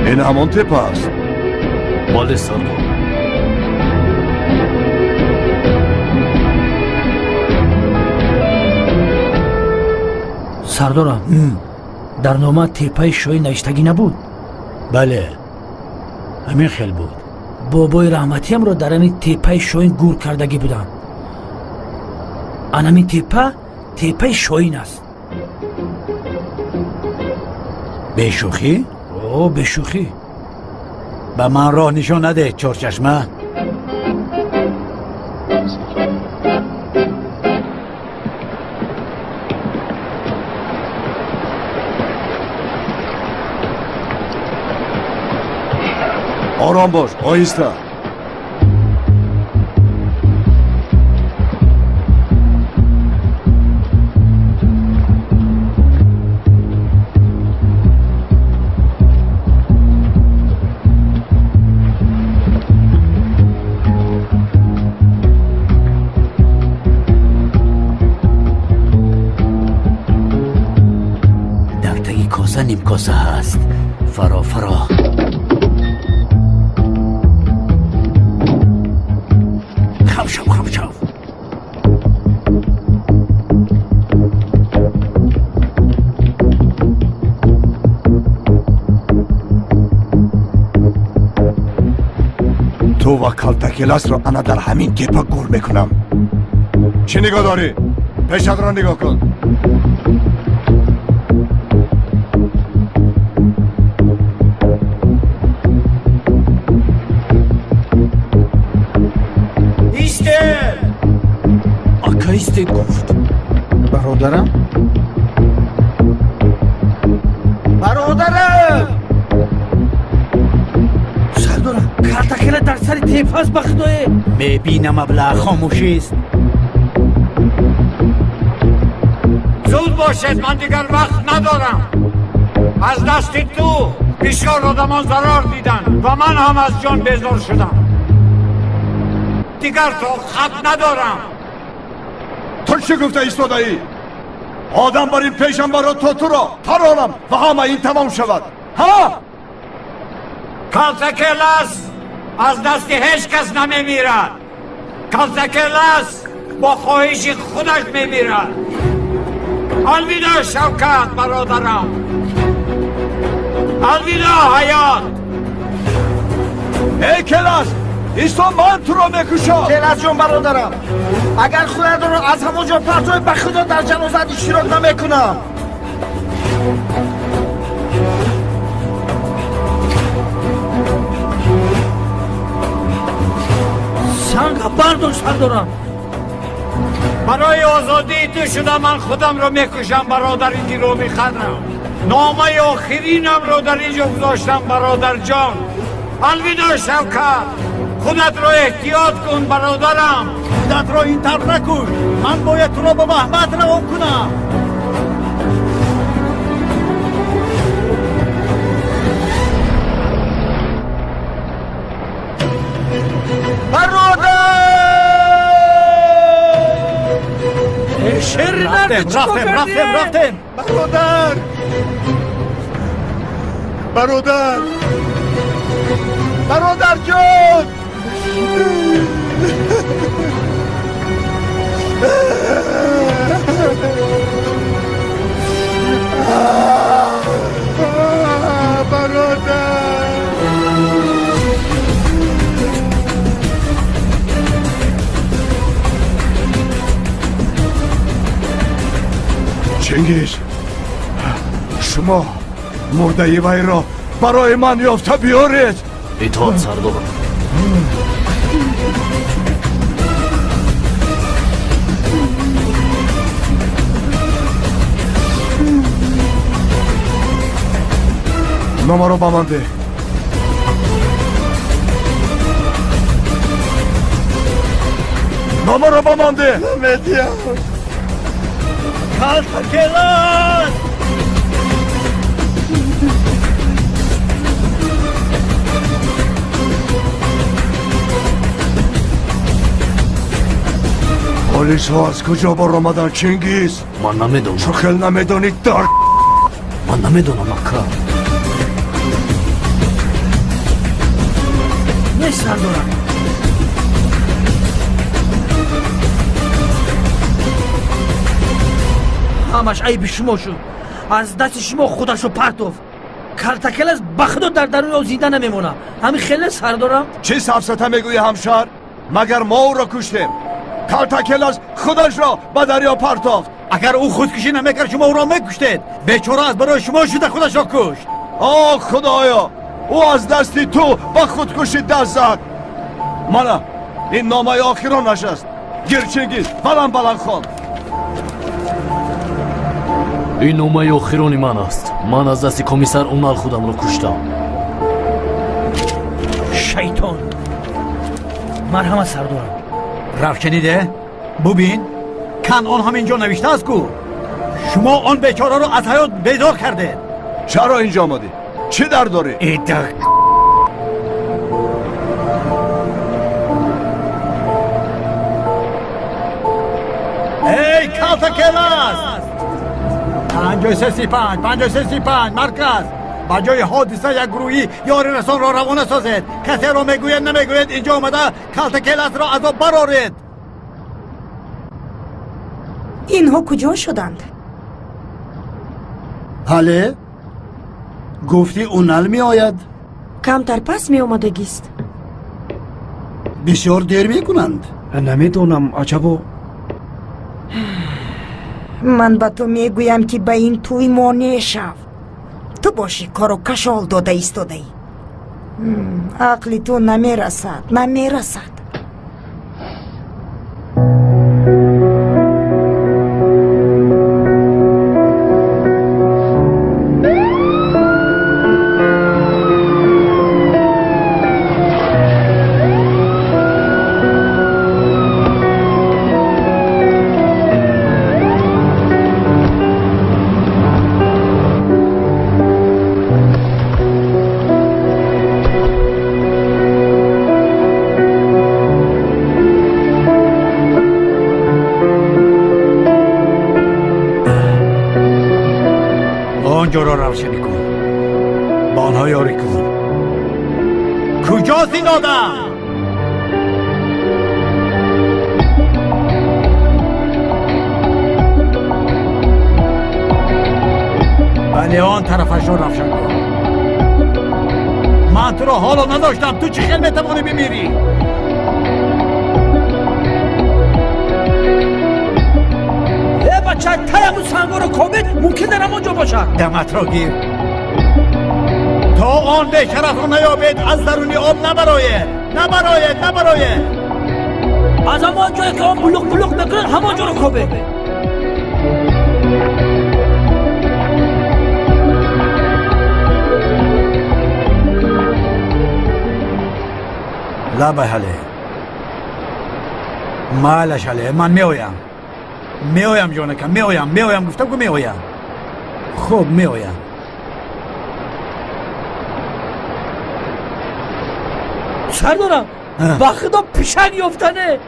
این همان تپه است. بله سردار. سردارم، در نامه تپه شوی نوشتگی نبود؟ بله، همین خیل بود. بابای رحمتی هم را در این تپه شوین گور کردگی بودن. انمی تپه شوین است. به شوخی؟ او به شوخی. به من راه نشان نده چارچشمه. آرام باش، آهسته. دفتگی کاسه نیم کاسه هست. فرا خم شو تو و کلتکیلس رو انا در همین تپه گور میکنم. چی نگاه داری؟ پیشت را نگاه کن. ایسته گفت. برادرم سردارم، کلتکیلس کلتکل در سر تیپ هست بخدای میبینم ابله خاموشیست. زود باشد، من دیگر وقت ندارم. از دست تو بسیار آدمان ضرر دیدن و من هم از جان بیزار شدم. دیگر طاقت ندارم. تو چی گفته ایستادایی؟ آدم بر این پیشنبر را تو را ترانم و همه این تمام شود. ها؟ کالتکلس از دست هیچ کس نمیمیرد. کالتکلس با خواهش خودش میمیرد. الویدا شوکت برادرم. الویدا حیات. ای کلاس، ایستا من تو را میکشم. کلاس جون برادرم، اگر خودت رو از همونجا پرتوی به خدا در جنازت اشتراک نمیکنم. سنگ برداشت سردارم. برای آزادی تو شده من خودم رو میکشم برادر گرامی خانم. نامه آخرینم رو در اینجا گذاشتم برادر جان. الویدا شوکت، خودت رو احتیاط کن برادرم. خودت رو این طرف نکن، من باید تو رو به محبت روان کنم. شیر رفتم برادر جون. چنگیز، شما مرده وی را برای من یافته بیارید. اطاعت سردارم. نامه را به من ده. نامه را به من ده. نمیدیم. کالتکلس! پلیس ها از کجا بار آمدن چنگیز؟ من نمیدونم. چو خیل نمیدونید در من نمیدونم اکا. نه سردارم. همش عیب شما شد. از دست شما خودشو پرتوف. کالتکلس بخدا در درون او زنده نمیمونه. همین خیلی سردارم. چی سفسته میگوی همشهر؟ مگر ما او را کشتیم؟ کالتکلس خودش را به دریا پرتافت. اگر او خودکشی نمیکرد شما او را میکشتید. بیچاره از برای شما شده خودش را کشت. آه خدایا، او از دستی تو به خودکشی دست زد. مانا این نامه آخرانش است. گیر چنگیز، بلند خان. این نامه آخرانی من است. من از دست کمیسر اونال خودم رو کشتم. شیطان. مرحمت سردارم. رفت شنیده؟ ببین کنعان همینجا نوشته است کو شما آن بیچاره رو از حیات بیدار کرده. چرا اینجا آمدی؟ چی در داری؟ ایدک ای کالتکلس 5335 مرکز با جای حادثه یک گروهی یاری رسان را روانه سازید. کسی را میگوید نمیگوید اینجا آمده کالتکلس را از آب برارید. اینها کجا شدند؟ حاله گفتی اونال می آید؟ کمتر پس می آمدگیست. بسیار دیر می کنند. نمیدونم عجبا. من به تو میگویم که به این توی ما نشو. تو باشی کارو کشال داده ایستاده ای. عقلی تو نمیرسد. اینجا را روشنی کن. با آنها یاری کن. کجاست این آدم؟ بله آن طرفش را روشن کن. من تو را حالا نداشتم. تو چی خیلی میتوانی بمیری؟ بچه تایمون سنگار و کابت ممکن در همونجا باشد. دمت را گیر. تا آن به شرف رو نیابید از درونی آب نبراید. از همان جایی که آن بلوک میکنه همانجا رو کابت. لا بحاله مالش علیه. من میایم جانکم. میایم گفتم که میایم. خوب میایم. سردارم بخدا پیشنگ یافتنه.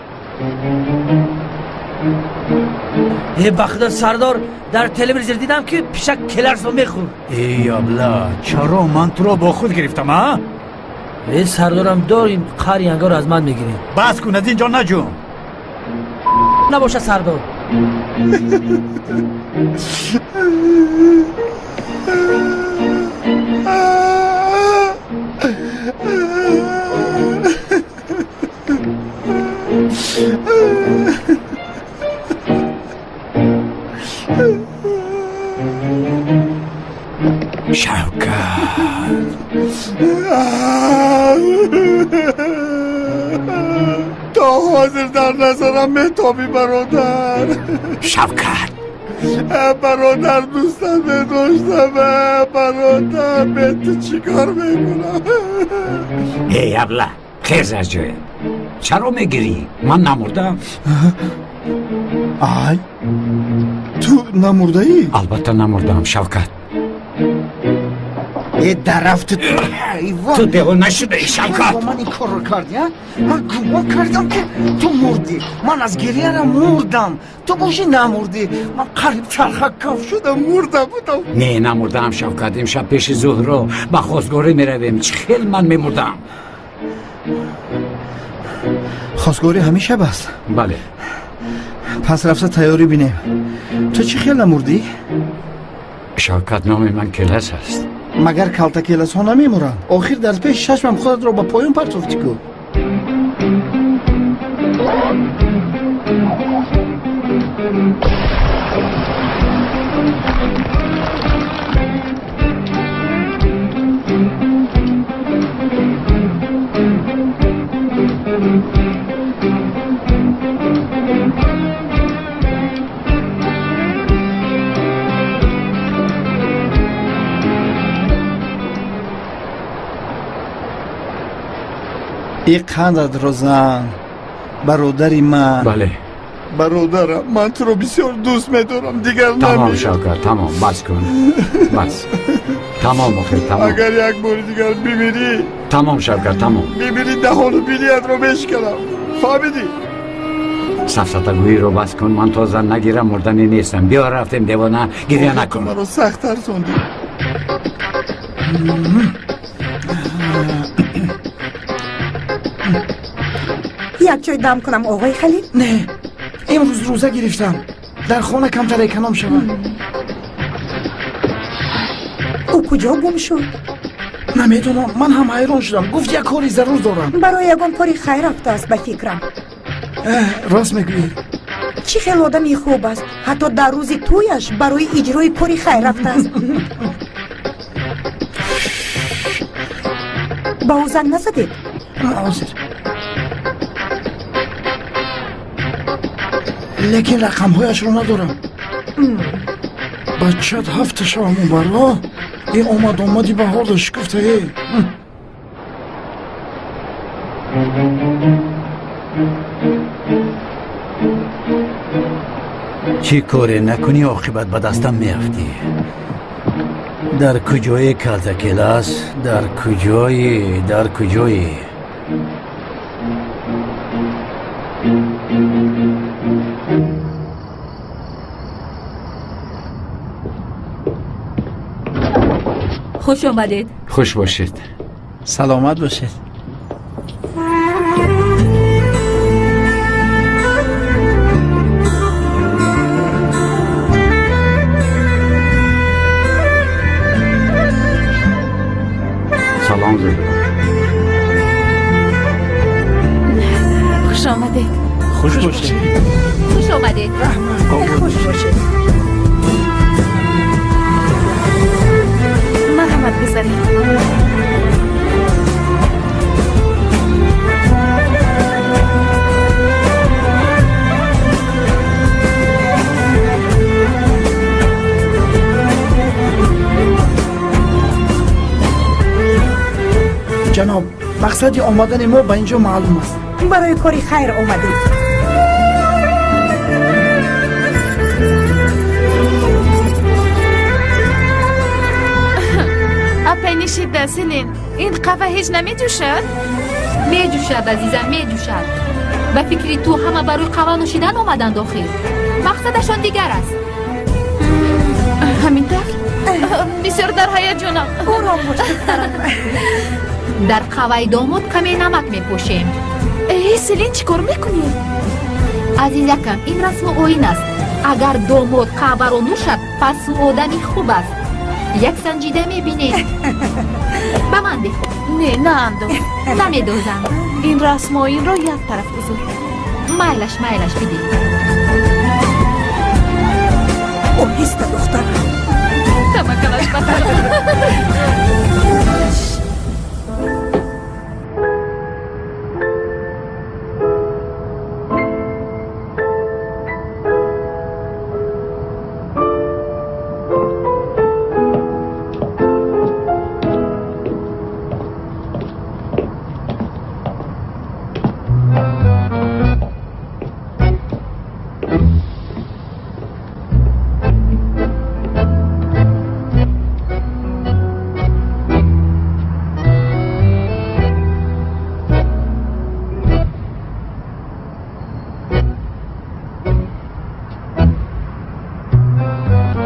بخدا سردار در تلویزیون دیدم که پیشک کلرز رو میخور. ای ابلا چرا من تو رو با خود گرفتم ها؟ سردارم داریم قری انگار از من میگیریم. بس کن از اینجا نجوم. نباشه سردار. تا حاضر در نظرم مهتابی برادر. شوکت برادر دوستم نداشتم. برادر به تو چیکار میکنم؟ ای ابله خیز از جوه. چرا میگیری؟ من نمردم. آی تو نمرده ای؟ البته نمردم شوکت. درفت تو دیوان نشده ای شوکت. من این کار رو کردی ها؟ من گمان کردم که تو مردی. من از گریه را مردم. تو باشی نمردی. من قریب چرخک کف شدم مردم بودم. نه نمردم شوکت. امشب پیش زهرا با خواستگاری میرویم. خیلی من میمردم. خواستگاری همیشه بست؟ بله. پس رفته تیاری بینیم. تو چی خیلی نمردی؟ شوکت نام من کلس است. مگر کلتا کلس ها نمیمورن؟ آخر در پیش چشمم خودت را با پایون پرتافتی کو. ای قندت رو زن برادری من. بله برادرم من تو رو بسیار دوست میدارم. دیگر تمام شوکت تمام. بس کن بس. تمام آخر تمام. اگر یک بار دیگر بمیری تمام شوکت تمام. بمیری دهان و بیلیت رو بشکنم. فهمیدی؟ سفسطگویی رو بس کن. من تا زن نگیرم مردنی نیستم. بیا رفتیم دیوانه. گریه نکن. من رو سخت ترسوندی. یک چای دم کنم آقای خلیل؟ نه امروز روزه گرفتم. در خانه کمتر اکنام شدم. او کجا گم شد؟ نمیدونم. من هم حیران شدم. گفت یک کاری ضرور دارم. برای یگان کاری خیر رفته است به فکرم. راست میگویی. چی خیلی آدمی خوب است. حتی در روز تویش برای اجرای کاری خیر رفته است. با او زن نزدید؟ حاضر. لیکن رقم هایش رو ندارم. بچت هفت شامون برا این آمدی بهار داشت گفته ای. چی کاری نکنی عاقبت به دستم میافتی. در کجای کلتا کلاس؟ در کجایی؟ خوش آمدید. خوش باشید. سلامت باشید. سلام زهرا. خوش آمدید. خوش باشید. خوش آمدید. خوش باشید. مرحمت گذارید. جناب مقصد آمدن ما به اینجا معلوم است. برای کاری خیر آمدید. اپینیشید دستلین. این قهوه هیچ نمی جوشد؟ می جوشد عزیزم، می جوشد. به فکری تو همه برای قهوه نوشیدن آمدن داخل. مقصدشان دیگر است. همینطور؟ بسیار در هیجانم. در قهوه داماد کمی نمک می پوشیم. سلین چی کار میکنی؟ عزیزکم این رسم اوین است. اگر داماد قهوه رو نوشد پس او آدمی خوب است. یک سنجیده میبینید. به من ده. نه اندو نمیدوزم. این رسم و این رو یک طرف بزرگ. مایلش بدید. او هست دختر. تمکنش بخیر.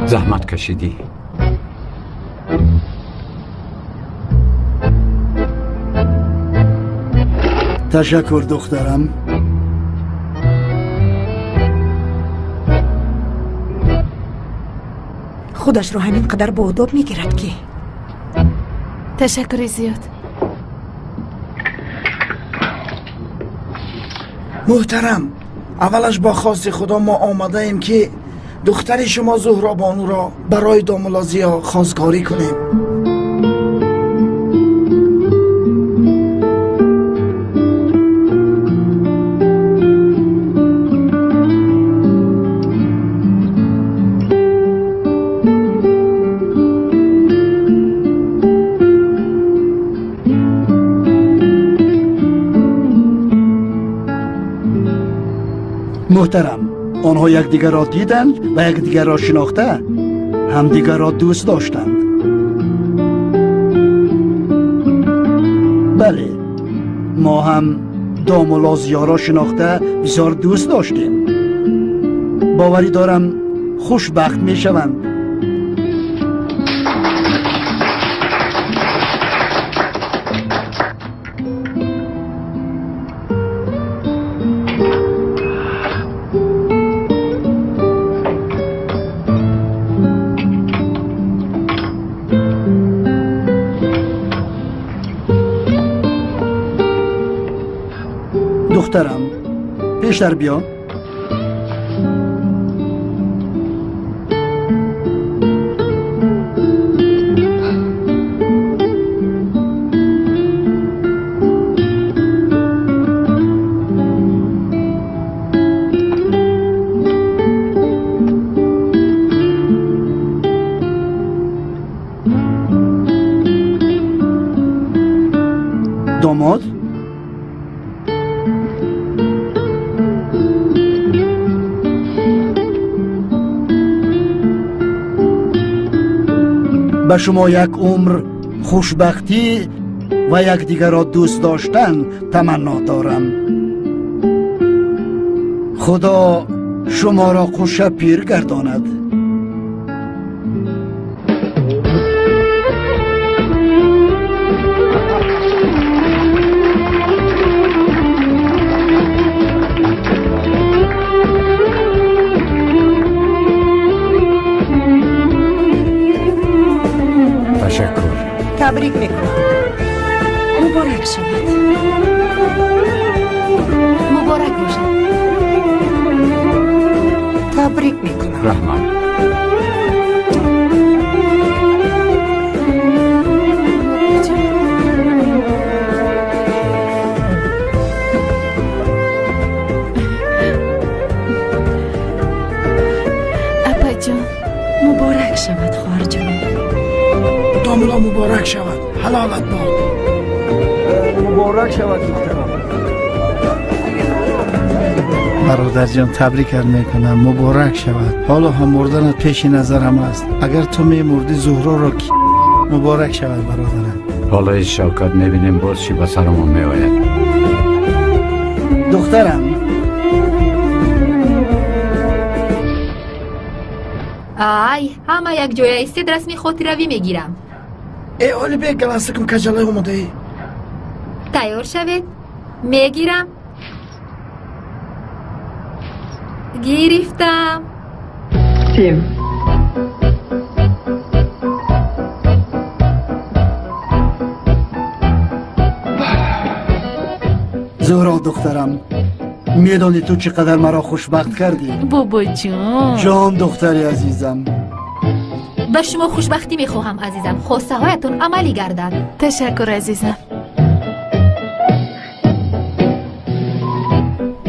زحمت کشیدی. تشکر دخترم. خودش رو همین قدر با ادب میگیرد که. تشکر زیاد. محترم، اولش با خواست خدا ما آمده ایم که دختر شما زهرا بانو را برای دامولازیا خواستگاری کنیم. محترم، آنها یکدیگر را دیدند و یکدیگر را شناخته همدیگر را دوست داشتند. بله، ما هم دامولازیا را شناخته بسیار دوست داشتیم. باوری دارم خوشبخت می شوند. دخترم پیشتر بیا. داماد به شما یک عمر خوشبختی و یکدیگر را دوست داشتن تمنا دارم. خدا شما را خوش پیر گرداند. تبریک میکنم. مبارک شود. مبارک باشد. تبریک میکنم. رحمان مبارک شود خواهر جان. داملا مبارک شود. حلالت باد. مبارک شود دخترم. برادر جان تبریک میکنم. مبارک شود. حالا هم مردنت پیش نظرم است. اگر تو میمردی زهرا را کی مبارک شود برادرم. حالا این شوکت میبینیم باز چی به سرمون میآید. دخترم آی همه یک جای ایستید رسمی خاطروی میگیرم. ای اولی به گلاسکم کجاله اومده ای؟ تیار شوید میگیرم. گرفتم. تیم زهرا دخترم، میدانی تو چقدر مرا خوشبخت کردی؟ بابا جان. جان دختری عزیزم. به شما خوشبختی میخواهم عزیزم. خواسته هایتون عملی گردد. تشکر عزیزم.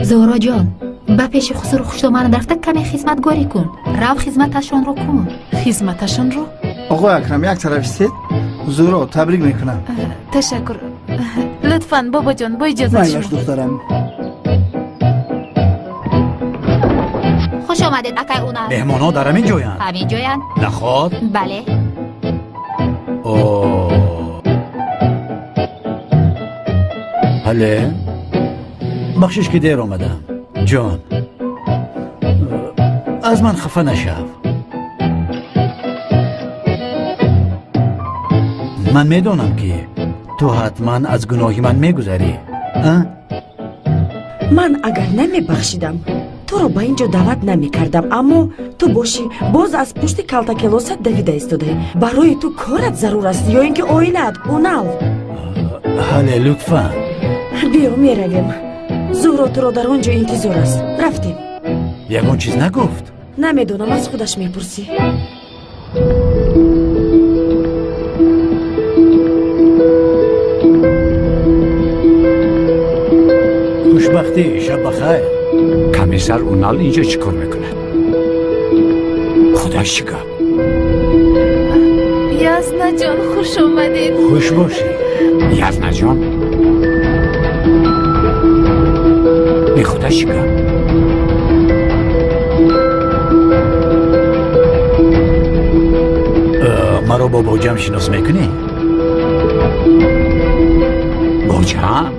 زهرا جان به پیش خسرو خوشتومن درفته کمی خدمتگاری کن. رو خدمتشان رو کن. خدمتشان رو؟ آقا اکرم یک طرف استید. زهرا تبریک میکنم. تشکر. لطفاً بابا جان با اجازه میلاش شما. دخترم. خوش آمدید اکای اونا. مهمانا در همین جویند؟ همین جویند. نخواد؟ بله. بله بخشش که دیر آمدم جان. از من خفه نشو. من میدونم که تو حتما از گناهی من میگذری. من اگر نمی بخشیدم تو رو با اینجا دعوت نمی کردم، اما تو باشی باز از پشت کلتا کلاست دویده ایستاده. برای تو کارت ضرور است یا اینکه اویلت اونال. حاله لطفا بیا می رویم. زهرا تو رو در اونجا انتظار است. رفتیم. یکون چیز نگفت؟ نمیدونم، از خودش میپرسی. خوشبختی. شب بخیر. کمیسر اونال اینجا چی کار میکنه؟ خودش چی گفت؟ یزنا جان خوش اومدید. خوش باشی. یزنا جان بی خودش چی گفت؟ مرا با بوجم شناس میکنی؟ بوجم؟